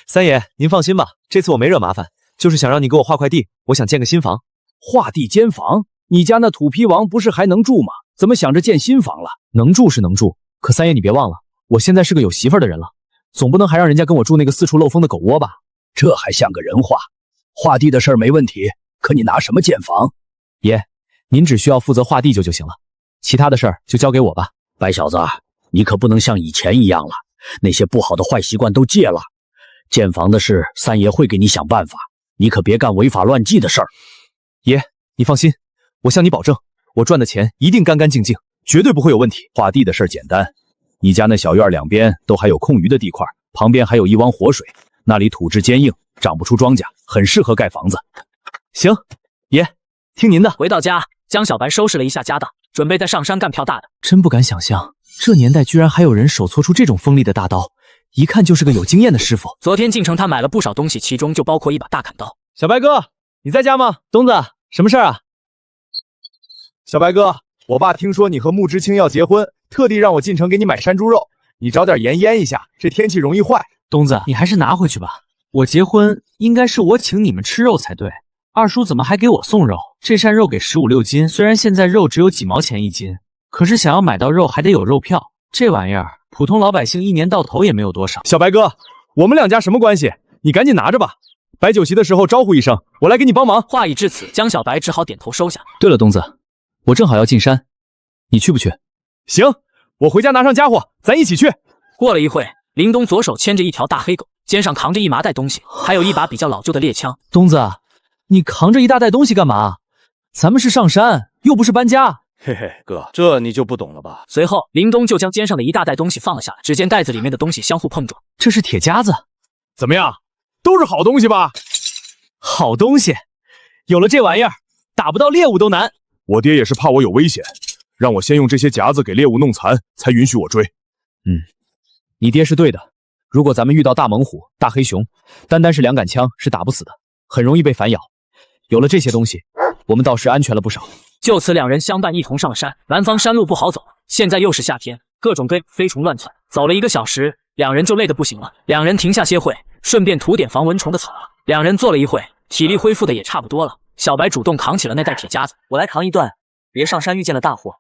三爷，您放心吧，这次我没惹麻烦，就是想让你给我划块地，我想建个新房。划地建房？你家那土坯王不是还能住吗？怎么想着建新房了？能住是能住，可三爷你别忘了，我现在是个有媳妇儿的人了，总不能还让人家跟我住那个四处漏风的狗窝吧？这还像个人话？划地的事儿没问题，可你拿什么建房？爷，您只需要负责划地就行了，其他的事儿就交给我吧。白小子，你可不能像以前一样了，那些不好的坏习惯都戒了。建房的事，三爷会给你想办法，你可别干违法乱纪的事儿。爷，你放心，我向你保证，我赚的钱一定干干净净，绝对不会有问题。划地的事简单，你家那小院两边都还有空余的地块，旁边还有一汪活水，那里土质坚硬，长不出庄稼，很适合盖房子。行，爷，听您的。回到家，江小白收拾了一下家当，准备再上山干票大的。真不敢想象，这年代居然还有人手搓出这种锋利的大刀，一看就是个有经验的师傅。昨天进城他买了不少东西，其中就包括一把大砍刀。小白哥，你在家吗？东子，什么事儿啊？小白哥，我爸听说你和穆知青要结婚，特地让我进城给你买山猪肉，你找点盐腌一下，这天气容易坏。东子，你还是拿回去吧。我结婚应该是我请你们吃肉才对，二叔怎么还给我送肉？这扇肉给15、16斤，虽然现在肉只有几毛钱一斤，可是想要买到肉还得有肉票，这玩意儿普通老百姓一年到头也没有多少。小白哥，我们两家什么关系？你赶紧拿着吧。摆酒席的时候招呼一声，我来给你帮忙。话已至此，江小白只好点头收下。对了，东子，我正好要进山，你去不去？行，我回家拿上家伙，咱一起去。过了一会，林东左手牵着一条大黑狗，肩上扛着一麻袋东西，还有一把比较老旧的猎枪。东子，你扛着一大袋东西干嘛？咱们是上山，又不是搬家。嘿嘿，哥，这你就不懂了吧？随后，林东就将肩上的一大袋东西放了下来，只见袋子里面的东西相互碰撞。这是铁夹子，怎么样？都是好东西吧？好东西，有了这玩意儿，打不到猎物都难。我爹也是怕我有危险，让我先用这些夹子给猎物弄残，才允许我追。你爹是对的。如果咱们遇到大猛虎、大黑熊，单单是2杆枪是打不死的，很容易被反咬。有了这些东西，我们倒是安全了不少。就此，两人相伴一同上了山。南方山路不好走，现在又是夏天，各种飞虫乱窜。走了1个小时，两人就累得不行了。两人停下歇会，顺便涂点防蚊虫的草药。两人坐了一会，体力恢复的也差不多了。小白主动扛起了那袋铁夹子，我来扛一段，别上山遇见了大祸，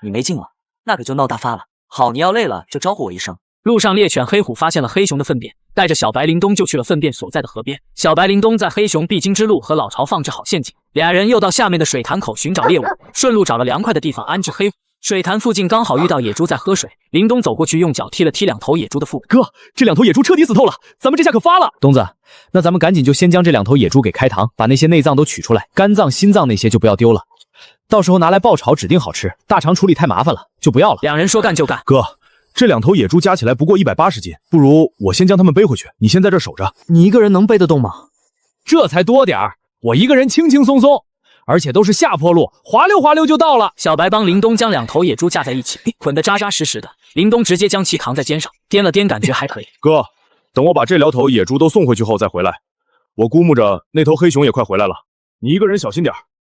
你没劲了，那可就闹大发了。好，你要累了就招呼我一声。路上，猎犬黑虎发现了黑熊的粪便，带着小白林东就去了粪便所在的河边。小白林东在黑熊必经之路和老巢放置好陷阱，俩人又到下面的水潭口寻找猎物，顺路找了凉快的地方安置黑虎。水潭附近刚好遇到野猪在喝水，林东走过去用脚踢了踢2头野猪的腹部。哥，这2头野猪彻底死透了，咱们这下可发了。东子，那咱们赶紧就先将这2头野猪给开膛，把那些内脏都取出来，肝脏、心脏那些就不要丢了，到时候拿来爆炒指定好吃，大肠处理太麻烦了，就不要了。两人说干就干。哥，这2头野猪加起来不过180斤，不如我先将它们背回去，你先在这守着。你一个人能背得动吗？这才多点儿，我一个人轻轻松松。而且都是下坡路，滑溜滑溜就到了。小白帮林东将2头野猪架在一起，捆得扎扎实实的。林东直接将其扛在肩上，掂了掂，感觉还可以。哥，等我把这2头野猪都送回去后再回来。我估摸着那头黑熊也快回来了，你一个人小心点。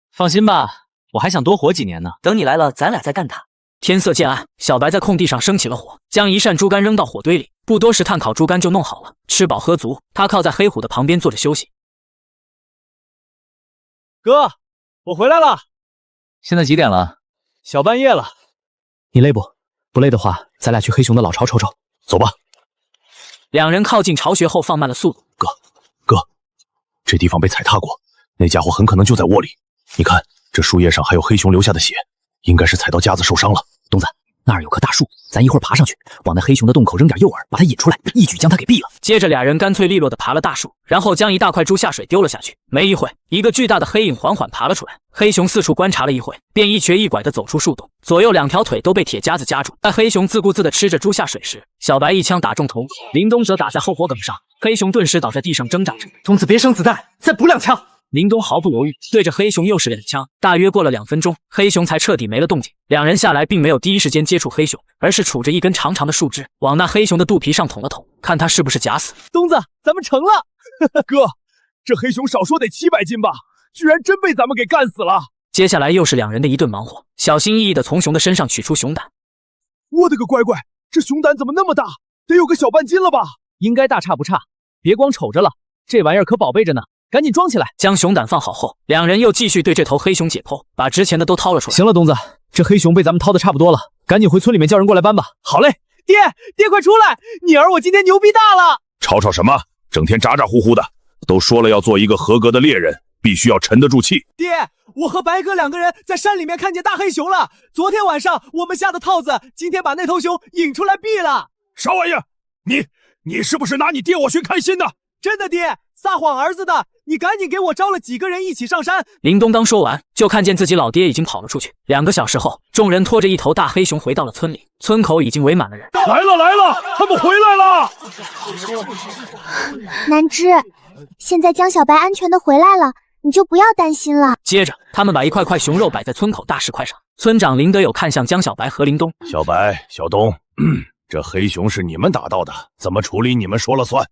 放心吧，我还想多活几年呢。等你来了，咱俩再干他。天色渐暗，小白在空地上生起了火，将一扇猪肝扔到火堆里，不多时炭烤猪肝就弄好了。吃饱喝足，他靠在黑虎的旁边坐着休息。哥，我回来了。现在几点了？小半夜了。你累不？不累的话，咱俩去黑熊的老巢瞅瞅。走吧。两人靠近巢穴后放慢了速度。哥，这地方被踩踏过，那家伙很可能就在窝里。你看，这树叶上还有黑熊留下的血，应该是踩到夹子受伤了。东子，那儿有棵大树，咱一会儿爬上去，往那黑熊的洞口扔点诱饵，把它引出来，一举将它给毙了。接着俩人干脆利落地爬了大树，然后将一大块猪下水丢了下去。没一会，一个巨大的黑影缓缓爬了出来。黑熊四处观察了一会，便一瘸一拐地走出树洞，左右2条腿都被铁夹子夹住。在黑熊自顾自地吃着猪下水时，小白一枪打中头，林东则打在后脖梗上，黑熊顿时倒在地上挣扎着。东子别生子弹，再补2枪。林东毫不犹豫，对着黑熊又是2枪。大约过了2分钟，黑熊才彻底没了动静。两人下来并没有第一时间接触黑熊，而是杵着一根长长的树枝往那黑熊的肚皮上捅了捅，看他是不是假死。东子，咱们成了！哥，这黑熊少说得700斤吧，居然真被咱们给干死了。接下来又是两人的一顿忙活，小心翼翼地从熊的身上取出熊胆。我的个乖乖，这熊胆怎么那么大？得有个小半斤了吧？应该大差不差，别光瞅着了，这玩意儿可宝贝着呢。赶紧装起来！将熊胆放好后，两人又继续对这头黑熊解剖，把值钱的都掏了出来。行了，东子，这黑熊被咱们掏的差不多了，赶紧回村里面叫人过来搬吧。好嘞，爹快出来！你儿我今天牛逼大了！吵吵什么？整天咋咋呼呼的，都说了要做一个合格的猎人，必须要沉得住气。爹，我和白哥2个人在山里面看见大黑熊了。昨天晚上我们下的套子，今天把那头熊引出来毙了。啥玩意儿？你是不是拿你爹我寻开心的？真的爹，撒谎儿子的！你赶紧给我招了几个人一起上山。林东刚说完，就看见自己老爹已经跑了出去。2个小时后，众人拖着一头大黑熊回到了村里，村口已经围满了人。来了，他们回来了！南枝，现在江小白安全的回来了，你就不要担心了。接着，他们把一块块熊肉摆在村口大石块上。村长林德友看向江小白和林东：小白、小东，这黑熊是你们打到的，怎么处理你们说了算。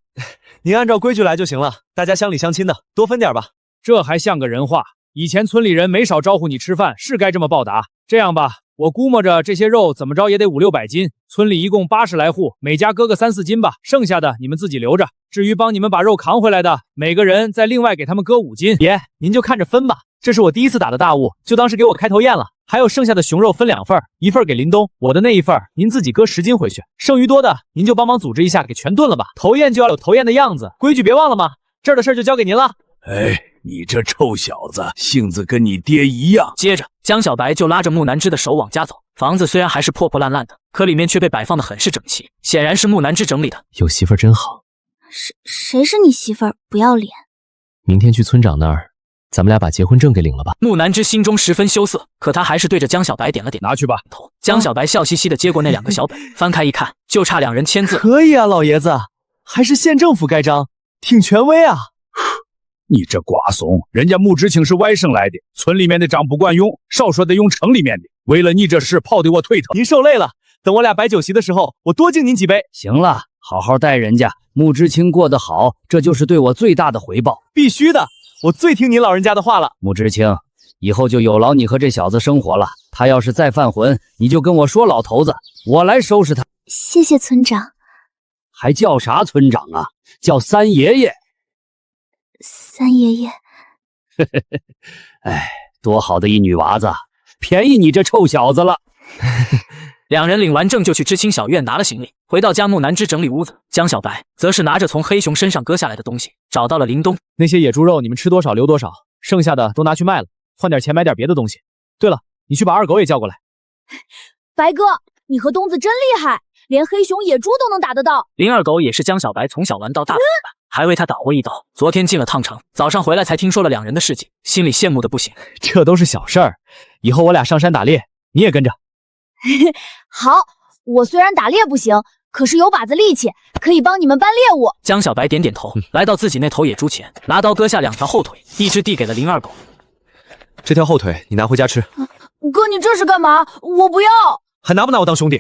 您按照规矩来就行了，大家乡里乡亲的，多分点吧。这还像个人话？以前村里人没少招呼你吃饭，是该这么报答。这样吧，我估摸着这些肉怎么着也得500、600斤，村里一共80来户，每家割个3、4斤吧，剩下的你们自己留着。至于帮你们把肉扛回来的，每个人再另外给他们割5斤。爷，您就看着分吧，这是我第一次打的大物，就当是给我开头宴了。还有剩下的熊肉分2份，一份给林东，我的那一份您自己搁10斤回去，剩余多的您就帮忙组织一下，给全炖了吧。头宴就要有头宴的样子，规矩别忘了吗？这儿的事儿就交给您了。哎，你这臭小子，性子跟你爹一样。接着，江小白就拉着木南枝的手往家走。房子虽然还是破破烂烂的，可里面却被摆放得很是整齐，显然是木南枝整理的。有媳妇儿真好。谁是你媳妇儿？不要脸！明天去村长那儿，咱们俩把结婚证给领了吧。木南枝心中十分羞涩，可他还是对着江小白点了点拿去吧头。江小白笑嘻嘻地接过那2个小本，翻开一看，就差2人签字。可以啊，老爷子，还是县政府盖章，挺权威啊。你这瓜怂，人家穆知青是外省来的，村里面的章不管用，少说得用城里面的。为了你这事泡得我腿疼。您受累了，等我俩摆酒席的时候，我多敬您几杯。行了，好好待人家。穆知青过得好，这就是对我最大的回报。必须的，我最听您老人家的话了。穆知青，以后就有劳你和这小子生活了。他要是再犯浑，你就跟我说，老头子，我来收拾他。谢谢村长。还叫啥村长啊？叫三爷爷。三爷爷，哎，多好的一女娃子，便宜你这臭小子了。2人领完证就去知青小院拿了行李，回到家木南枝整理屋子，江小白则是拿着从黑熊身上割下来的东西，找到了林东。那些野猪肉你们吃多少留多少，剩下的都拿去卖了，换点钱买点别的东西。对了，你去把二狗也叫过来。白哥，你和东子真厉害，连黑熊、野猪都能打得到。林二狗也是江小白从小玩到大的伙伴，还为他打过一刀。昨天进了趟城，早上回来才听说了2人的事迹，心里羡慕的不行。这都是小事儿，以后我俩上山打猎，你也跟着。好，我虽然打猎不行，可是有把子力气，可以帮你们搬猎物。江小白点点头，来到自己那头野猪前，拿刀割下2条后腿，一只递给了林二狗。这条后腿你拿回家吃。哥，你这是干嘛？我不要。还拿不拿我当兄弟？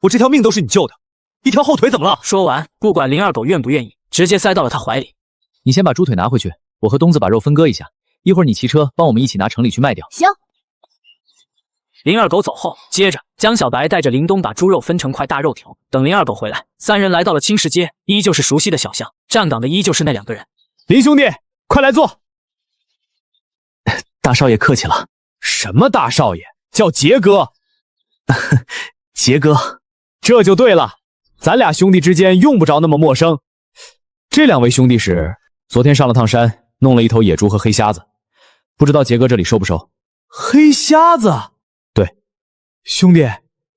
我这条命都是你救的，一条后腿怎么了？说完，不管林二狗愿不愿意，直接塞到了他怀里。你先把猪腿拿回去，我和东子把肉分割一下，一会儿你骑车帮我们一起拿城里去卖掉。行。林二狗走后，接着江小白带着林东把猪肉分成块大肉条。等林二狗回来，3人来到了青石街，依旧是熟悉的小巷，站岗的依旧是那2个人。林兄弟，快来坐。大少爷客气了。什么大少爷？叫杰哥。杰哥，这就对了，咱俩兄弟之间用不着那么陌生。这2位兄弟是昨天上了趟山，弄了一头野猪和黑瞎子，不知道杰哥这里收不收？黑瞎子？对，兄弟，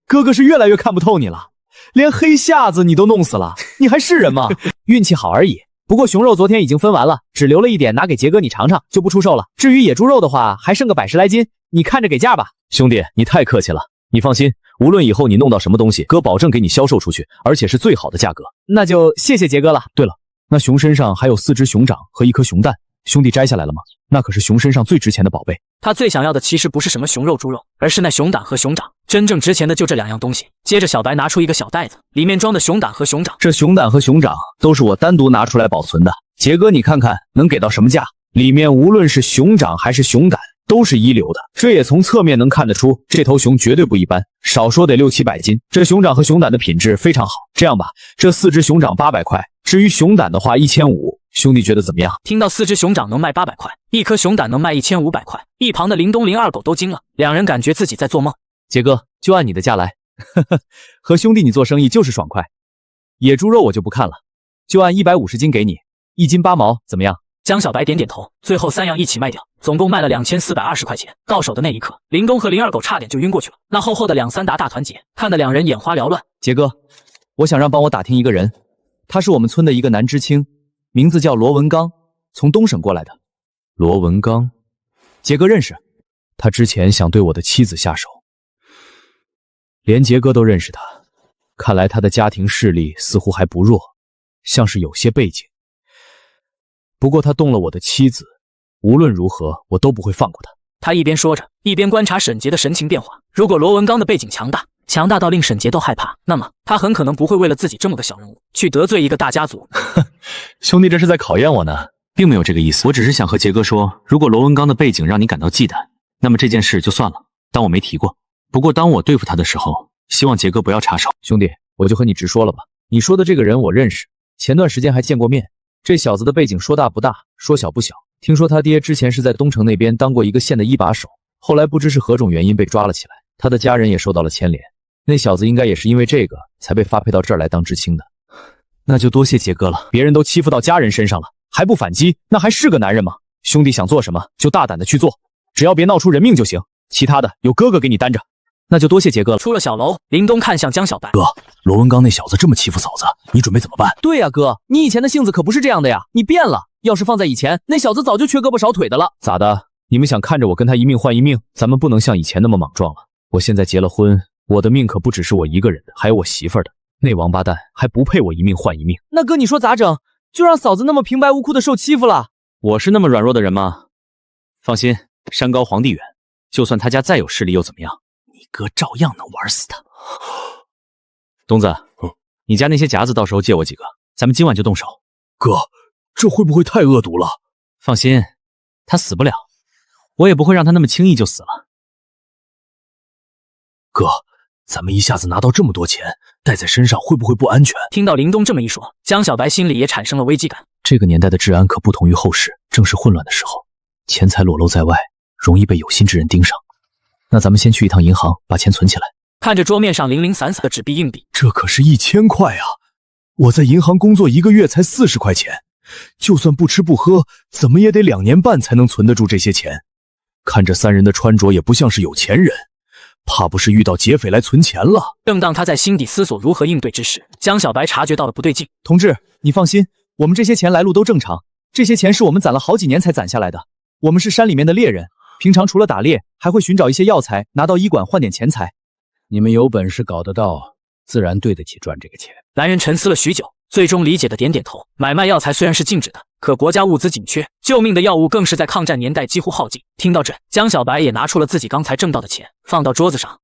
哥哥是越来越看不透你了，连黑瞎子你都弄死了，你还是人吗？运气好而已。不过熊肉昨天已经分完了，只留了一点拿给杰哥你尝尝，就不出售了。至于野猪肉的话，还剩个100-10来斤，你看着给价吧。兄弟，你太客气了，你放心，无论以后你弄到什么东西，哥保证给你销售出去，而且是最好的价格。那就谢谢杰哥了。对了，那熊身上还有4只熊掌和1颗熊蛋，兄弟摘下来了吗？那可是熊身上最值钱的宝贝。他最想要的其实不是什么熊肉、猪肉，而是那熊胆和熊掌。真正值钱的就这2样东西。接着小白拿出一个小袋子，里面装的熊胆和熊掌。这熊胆和熊掌都是我单独拿出来保存的。杰哥，你看看能给到什么价？里面无论是熊掌还是熊胆，都是一流的。这也从侧面能看得出，这头熊绝对不一般，少说得600-700斤。这熊掌和熊胆的品质非常好。这样吧，这4只熊掌800块，至于熊胆的话1500，兄弟觉得怎么样？听到4只熊掌能卖800块，1颗熊胆能卖1500块，一旁的林东、林二狗都惊了，2人感觉自己在做梦。杰哥，就按你的价来。和兄弟你做生意就是爽快。野猪肉我就不看了，就按150斤给你，1斤8毛，怎么样？江小白点点头，最后3样一起卖掉，总共卖了2420块钱。到手的那一刻，林东和林二狗差点就晕过去了，那厚厚的2-3沓大团结，看得2人眼花缭乱。杰哥，我想让帮我打听一个人，他是我们村的一个男知青，名字叫罗文刚，从东省过来的。罗文刚，杰哥认识，他之前想对我的妻子下手，连杰哥都认识他，看来他的家庭势力似乎还不弱，像是有些背景。不过他动了我的妻子，无论如何我都不会放过他。他一边说着，一边观察沈杰的神情变化。如果罗文刚的背景强大到令沈杰都害怕，那么他很可能不会为了自己这么个小人物去得罪一个大家族。兄弟这是在考验我呢，并没有这个意思，我只是想和杰哥说，如果罗文刚的背景让你感到忌惮，那么这件事就算了，当我没提过。不过当我对付他的时候，希望杰哥不要插手。兄弟，我就和你直说了吧，你说的这个人我认识，前段时间还见过面。这小子的背景说大不大，说小不小。听说他爹之前是在东城那边当过一个县的一把手，后来不知是何种原因被抓了起来，他的家人也受到了牵连。那小子应该也是因为这个才被发配到这儿来当知青的。那就多谢杰哥了，别人都欺负到家人身上了，还不反击，那还是个男人吗？兄弟想做什么就大胆的去做，只要别闹出人命就行，其他的有哥哥给你担着。那就多谢杰哥了。出了小楼，林东看向江小白，哥，罗文刚那小子这么欺负嫂子，你准备怎么办？对呀，哥，你以前的性子可不是这样的呀，你变了。要是放在以前，那小子早就缺胳膊少腿的了。咋的？你们想看着我跟他一命换一命？咱们不能像以前那么莽撞了。我现在结了婚，我的命可不只是我一个人的，还有我媳妇儿的。那王八蛋还不配我一命换一命。那哥，你说咋整？就让嫂子那么平白无故的受欺负了？我是那么软弱的人吗？放心，山高皇帝远，就算他家再有势力又怎么样？你哥照样能玩死他。东子，你家那些夹子到时候借我几个，咱们今晚就动手。哥，这会不会太恶毒了？放心，他死不了，我也不会让他那么轻易就死了。哥，咱们一下子拿到这么多钱，带在身上会不会不安全？听到林东这么一说，江小白心里也产生了危机感。这个年代的治安可不同于后世，正是混乱的时候，钱财裸露在外，容易被有心之人盯上。那咱们先去一趟银行，把钱存起来。看着桌面上零零散散的纸币硬币，这可是1000块啊！我在银行工作1个月才40块钱，就算不吃不喝，怎么也得2年半才能存得住这些钱。看这三人的穿着也不像是有钱人，怕不是遇到劫匪来存钱了。正当他在心底思索如何应对之时，江小白察觉到了不对劲。同志，你放心，我们这些钱来路都正常，这些钱是我们攒了好几年才攒下来的。我们是山里面的猎人，平常除了打猎，还会寻找一些药材，拿到医馆换点钱财。你们有本事搞得到，自然对得起赚这个钱。男人沉思了许久，最终理解的点点头。买卖药材虽然是禁止的，可国家物资紧缺，救命的药物更是在抗战年代几乎耗尽。听到这，江小白也拿出了自己刚才挣到的钱，放到桌子上。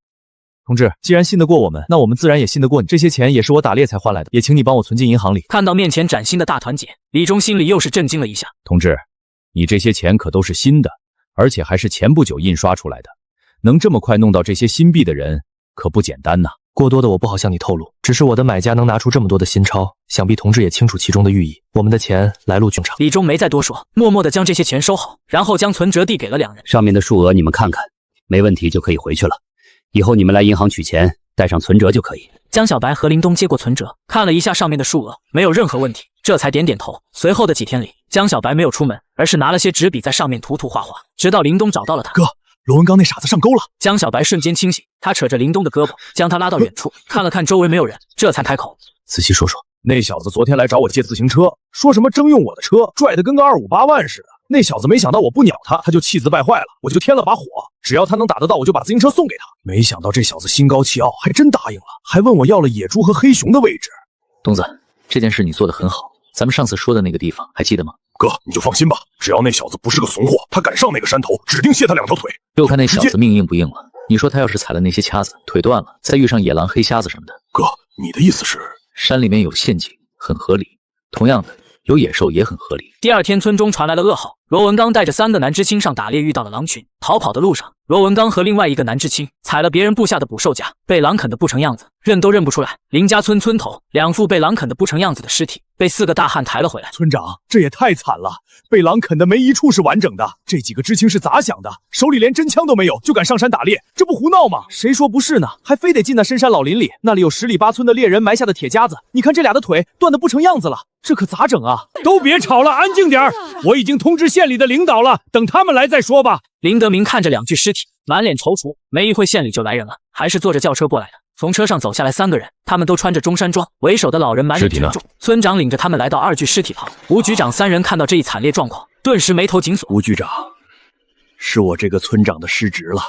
同志，既然信得过我们，那我们自然也信得过你。这些钱也是我打猎才换来的，也请你帮我存进银行里。看到面前崭新的大团结，李忠心里又是震惊了一下。同志，你这些钱可都是新的，而且还是前不久印刷出来的，能这么快弄到这些新币的人可不简单呐。过多的我不好向你透露，只是我的买家能拿出这么多的新钞，想必同志也清楚其中的寓意。我们的钱来路正常。李忠没再多说，默默地将这些钱收好，然后将存折递给了两人。上面的数额你们看看，没问题就可以回去了。以后你们来银行取钱，带上存折就可以。江小白和林东接过存折，看了一下上面的数额，没有任何问题，这才点点头。随后的几天里，江小白没有出门，而是拿了些纸笔在上面涂涂画画，直到林东找到了他。哥，罗文刚那傻子上钩了。江小白瞬间清醒，他扯着林东的胳膊，将他拉到远处，看了看周围没有人，这才开口：仔细说说。那小子昨天来找我借自行车，说什么征用我的车，拽得跟个258万似的。那小子没想到我不鸟他，他就气自败坏了，我就添了把火，只要他能打得到，我就把自行车送给他。没想到这小子心高气傲，还真答应了，还问我要了野猪和黑熊的位置。东子，这件事你做得很好，咱们上次说的那个地方还记得吗？哥，你就放心吧，只要那小子不是个怂货，他敢上那个山头，指定卸他2条腿。就看那小子命硬不硬了。你说他要是踩了那些掐子，腿断了，再遇上野狼、黑瞎子什么的，哥，你的意思是？山里面有陷阱，很合理。同样的，有野兽也很合理。第二天，村中传来了噩耗，罗文刚带着3个男知青上打猎，遇到了狼群。逃跑的路上，罗文刚和另外一个男知青踩了别人部下的捕兽夹，被狼啃得不成样子，认都认不出来。林家村村头2副被狼啃得不成样子的尸体，被4个大汉抬了回来。村长，这也太惨了，被狼啃的没一处是完整的。这几个知青是咋想的？手里连真枪都没有，就敢上山打猎，这不胡闹吗？谁说不是呢？还非得进那深山老林里，那里有10里8村的猎人埋下的铁夹子。你看这俩的腿断得不成样子了，这可咋整啊？都别吵了，安静点，我已经通知县里的领导了，等他们来再说吧。林德明看着2具尸体，满脸踌躇。没一会县里就来人了，还是坐着轿车过来的。从车上走下来3个人，他们都穿着中山装，为首的老人满脸沉重。村长领着他们来到2具尸体旁。吴局长3人看到这一惨烈状况，顿时眉头紧锁。吴局长，是我这个村长的失职了。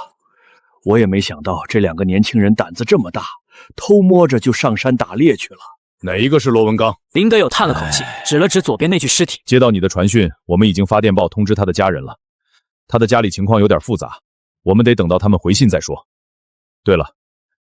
我也没想到这2个年轻人胆子这么大，偷摸着就上山打猎去了。哪一个是罗文刚？林德友叹了口气，指了指左边那具尸体。接到你的传讯，我们已经发电报通知他的家人了。他的家里情况有点复杂，我们得等到他们回信再说。对了，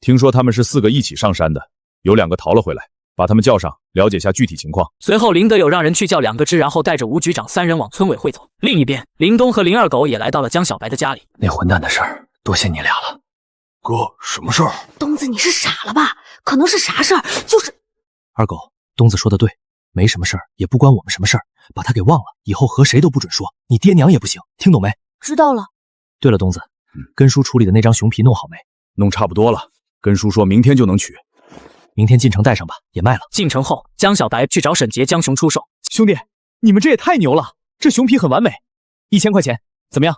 听说他们是4个一起上山的，有2个逃了回来，把他们叫上，了解下具体情况。随后林德友让人去叫2个支，然后带着吴局长3人往村委会走。另一边，林东和林二狗也来到了江小白的家里。那混蛋的事儿，多谢你俩了。哥，什么事儿？东子，你是傻了吧？可能是啥事儿？就是二狗，东子说的对，没什么事儿，也不关我们什么事儿，把他给忘了，以后和谁都不准说，你爹娘也不行，听懂没？知道了。对了，东子，根叔处理的那张熊皮弄好没？弄差不多了，根叔说明天就能取。明天进城带上吧，也卖了。进城后，江小白去找沈杰将熊出售。兄弟，你们这也太牛了，这熊皮很完美，1000块钱，怎么样？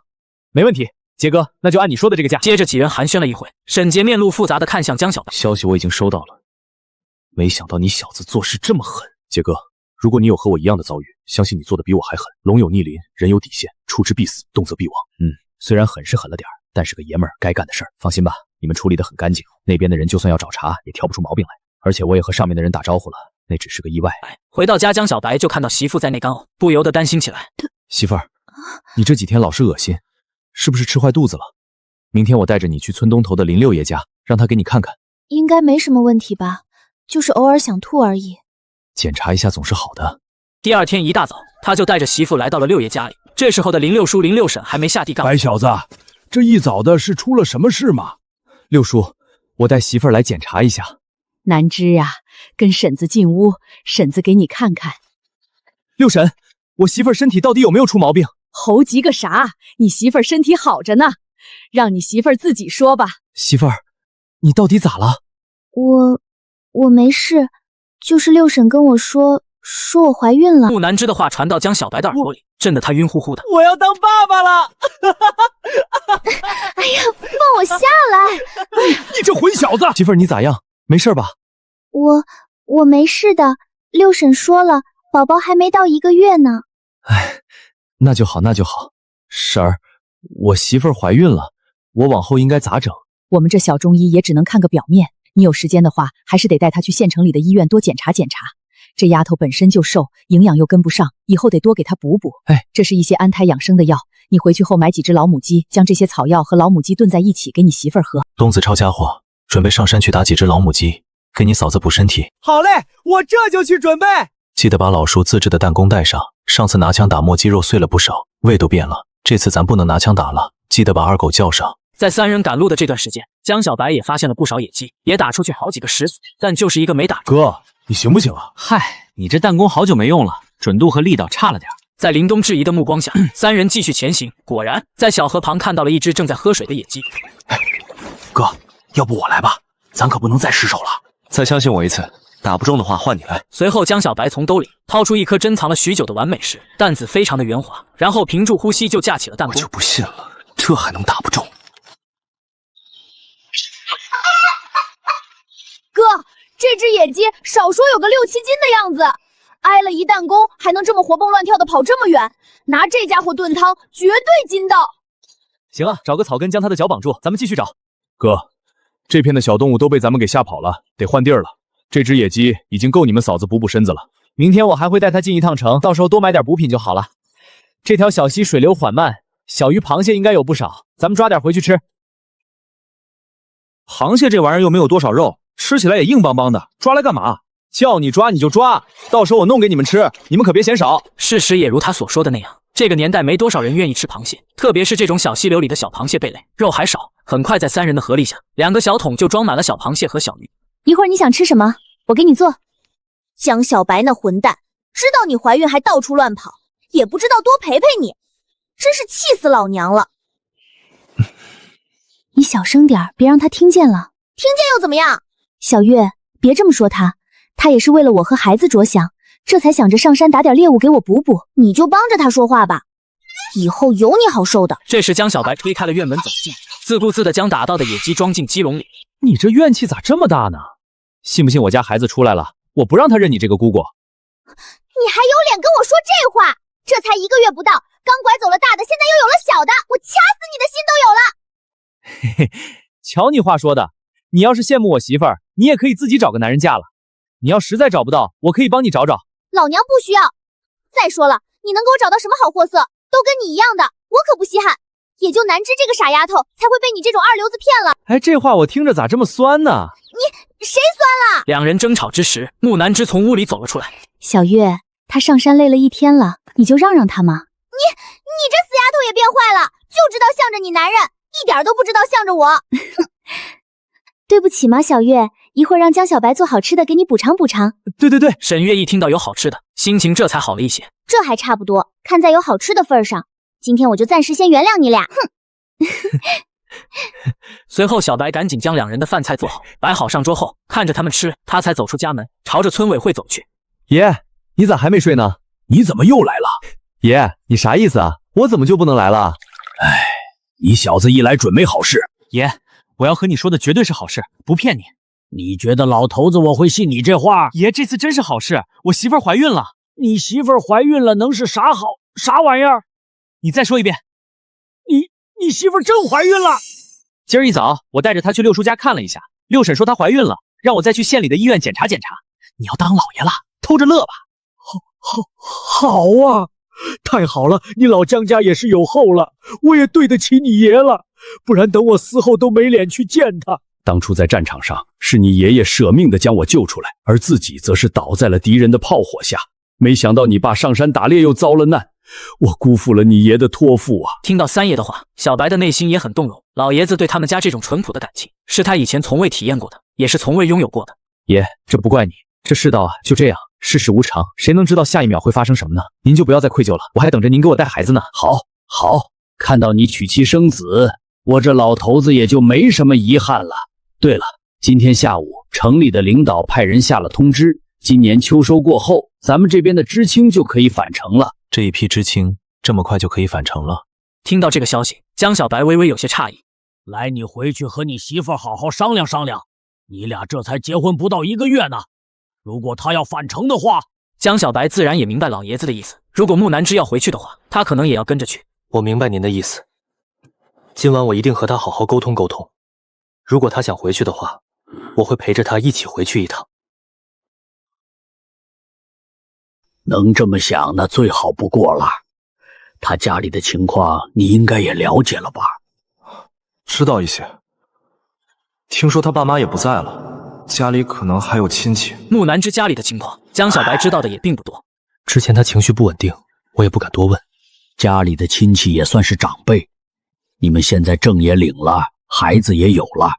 没问题，杰哥，那就按你说的这个价。接着几人寒暄了一会，沈杰面露复杂的看向江小白。消息我已经收到了，没想到你小子做事这么狠。杰哥，如果你有和我一样的遭遇，相信你做的比我还狠。龙有逆鳞，人有底线，出之必死，动则必亡。虽然狠是狠了点，但是个爷们儿该干的事儿。放心吧，你们处理得很干净，那边的人就算要找茬，也挑不出毛病来。而且我也和上面的人打招呼了，那只是个意外。回到家，江小白就看到媳妇在内干呕，不由得担心起来。媳妇儿，你这几天老是恶心，是不是吃坏肚子了？明天我带着你去村东头的林六爷家，让他给你看看。应该没什么问题吧，就是偶尔想吐而已。检查一下总是好的。第二天一大早，他就带着媳妇来到了六爷家里。这时候的林六叔、林六婶还没下地干活。白小子，这一早的是出了什么事吗？六叔，我带媳妇儿来检查一下。南芝啊，跟婶子进屋，婶子给你看看。六婶，我媳妇儿身体到底有没有出毛病？猴急个啥？你媳妇儿身体好着呢，让你媳妇儿自己说吧。媳妇儿，你到底咋了？我没事，就是六婶跟我说我怀孕了。木南枝的话传到江小白的耳朵里，震得他晕乎乎的。我要当爸爸了！哎呀，放我下来！你这混小子！媳妇儿，你咋样？没事吧？我没事的，六婶说了，宝宝还没到1个月呢。哎，那就好，那就好。婶儿，我媳妇儿怀孕了，我往后应该咋整？我们这小中医也只能看个表面，你有时间的话，还是得带她去县城里的医院多检查检查。这丫头本身就瘦，营养又跟不上，以后得多给她补补。哎，这是一些安胎养生的药，你回去后买几只老母鸡，将这些草药和老母鸡炖在一起，给你媳妇儿喝。东子抄家伙，准备上山去打几只老母鸡，给你嫂子补身体。好嘞，我这就去准备。记得把老叔自制的弹弓带上，上次拿枪打磨鸡肉碎了不少，味都变了。这次咱不能拿枪打了，记得把二狗叫上。在三人赶路的这段时间，江小白也发现了不少野鸡，也打出去好几个石子，但就是一个没打中。哥，你行不行啊？嗨，你这弹弓好久没用了，准度和力道差了点。在林东质疑的目光下，三人继续前行。果然，在小河旁看到了一只正在喝水的野鸡。哥，要不我来吧，咱可不能再失手了。再相信我一次，打不中的话换你来。随后，江小白从兜里掏出一颗珍藏了许久的完美石，弹子非常的圆滑，然后屏住呼吸就架起了弹弓。我就不信了，这还能打不中？哥，这只野鸡少说有个6、7斤的样子，挨了一弹弓还能这么活蹦乱跳的跑这么远，拿这家伙炖汤绝对筋道。行啊，找个草根将它的脚绑住，咱们继续找。哥，这片的小动物都被咱们给吓跑了，得换地儿了。这只野鸡已经够你们嫂子补补身子了。明天我还会带它进一趟城，到时候多买点补品就好了。这条小溪水流缓慢，小鱼螃蟹应该有不少，咱们抓点回去吃。螃蟹这玩意儿又没有多少肉，吃起来也硬邦邦的，抓来干嘛？叫你抓你就抓，到时候我弄给你们吃，你们可别嫌少。事实也如他所说的那样，这个年代没多少人愿意吃螃蟹，特别是这种小溪流里的小螃蟹贝类，肉还少。很快在三人的合力下，2个小桶就装满了小螃蟹和小鱼。一会儿你想吃什么，我给你做。江小白那混蛋，知道你怀孕还到处乱跑，也不知道多陪陪你，真是气死老娘了。你小声点，别让他听见了。听见又怎么样？小月，别这么说他，他也是为了我和孩子着想，这才想着上山打点猎物给我补补。你就帮着他说话吧，以后有你好受的。这时江小白推开了院门走进，自顾自地将打到的野鸡装进鸡笼里。你这怨气咋这么大呢？信不信我家孩子出来了，我不让他认你这个姑姑？你还有脸跟我说这话？这才1个月不到，刚拐走了大的，现在又有了小的，我掐死你的心都有了。嘿嘿，瞧你话说的，你要是羡慕我媳妇儿，你也可以自己找个男人嫁了。你要实在找不到，我可以帮你找找。老娘不需要。再说了，你能给我找到什么好货色？都跟你一样的，我可不稀罕。也就南芝这个傻丫头才会被你这种二流子骗了。哎，这话我听着咋这么酸呢？你谁酸了？两人争吵之时，木南芝从屋里走了出来。小月，他上山累了1天了，你就让让他嘛。你这死丫头也变坏了，就知道向着你男人，一点都不知道向着我。对不起嘛，小月，一会儿让江小白做好吃的给你补偿补偿。对，沈月一听到有好吃的，心情这才好了一些。这还差不多，看在有好吃的份上，今天我就暂时先原谅你俩。哼。随后，小白赶紧将两人的饭菜做好，摆好上桌后，看着他们吃，他才走出家门，朝着村委会走去。爷，你咋还没睡呢？你怎么又来了？爷，你啥意思啊？我怎么就不能来了？哎，你小子一来准没好事。爷，我要和你说的绝对是好事，不骗你。你觉得老头子我会信你这话？爷，这次真是好事，我媳妇儿怀孕了。你媳妇儿怀孕了能是啥好啥玩意儿？你再说一遍。你媳妇儿真怀孕了？今儿一早，我带着她去六叔家看了一下，六婶说她怀孕了，让我再去县里的医院检查检查。你要当老爷了，偷着乐吧。好啊，太好了，你老姜家也是有后了，我也对得起你爷了，不然等我死后都没脸去见他。当初在战场上，是你爷爷舍命的将我救出来，而自己则是倒在了敌人的炮火下。没想到你爸上山打猎又遭了难，我辜负了你爷的托付啊！听到三爷的话，小白的内心也很动容。老爷子对他们家这种淳朴的感情，是他以前从未体验过的，也是从未拥有过的。爷，这不怪你，这世道啊就这样，世事无常，谁能知道下一秒会发生什么呢？您就不要再愧疚了，我还等着您给我带孩子呢。好，看到你娶妻生子，我这老头子也就没什么遗憾了。对了，今天下午城里的领导派人下了通知，今年秋收过后，咱们这边的知青就可以返城了。这一批知青这么快就可以返城了？听到这个消息，江小白微微有些诧异。来，你回去和你媳妇好好商量商量，你俩这才结婚不到1个月呢。如果他要返城的话，江小白自然也明白老爷子的意思。如果木南之要回去的话，他可能也要跟着去。我明白您的意思，今晚我一定和他好好沟通沟通。如果他想回去的话，我会陪着他一起回去一趟。能这么想，那最好不过了。他家里的情况你应该也了解了吧？知道一些，听说他爸妈也不在了，家里可能还有亲戚。木南之家里的情况，江小白知道的也并不多。之前他情绪不稳定，我也不敢多问。家里的亲戚也算是长辈，你们现在证也领了，孩子也有了，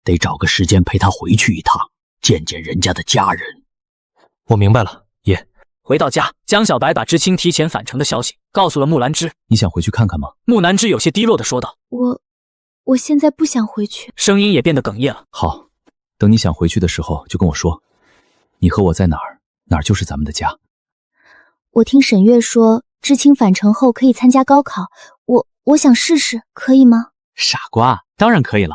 得找个时间陪他回去一趟，见见人家的家人。我明白了，爷。回到家，江小白把知青提前返程的消息告诉了木兰芝。你想回去看看吗？木兰芝有些低落的说道。我现在不想回去，声音也变得哽咽了。好，等你想回去的时候就跟我说，你和我在哪儿，哪儿就是咱们的家。我听沈月说，知青返城后可以参加高考，我想试试，可以吗？傻瓜，当然可以了。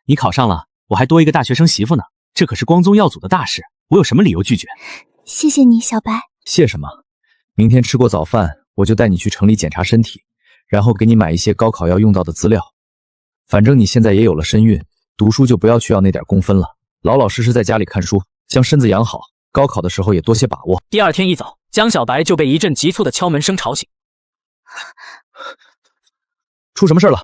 你考上了，我还多一个大学生媳妇呢，这可是光宗耀祖的大事，我有什么理由拒绝？谢谢你，小白。谢什么？明天吃过早饭，我就带你去城里检查身体，然后给你买一些高考要用到的资料。反正你现在也有了身孕，读书就不要去要那点工分了，老老实实在家里看书，将身子养好，高考的时候也多些把握。第二天一早，江小白就被一阵急促的敲门声吵醒。出什么事了？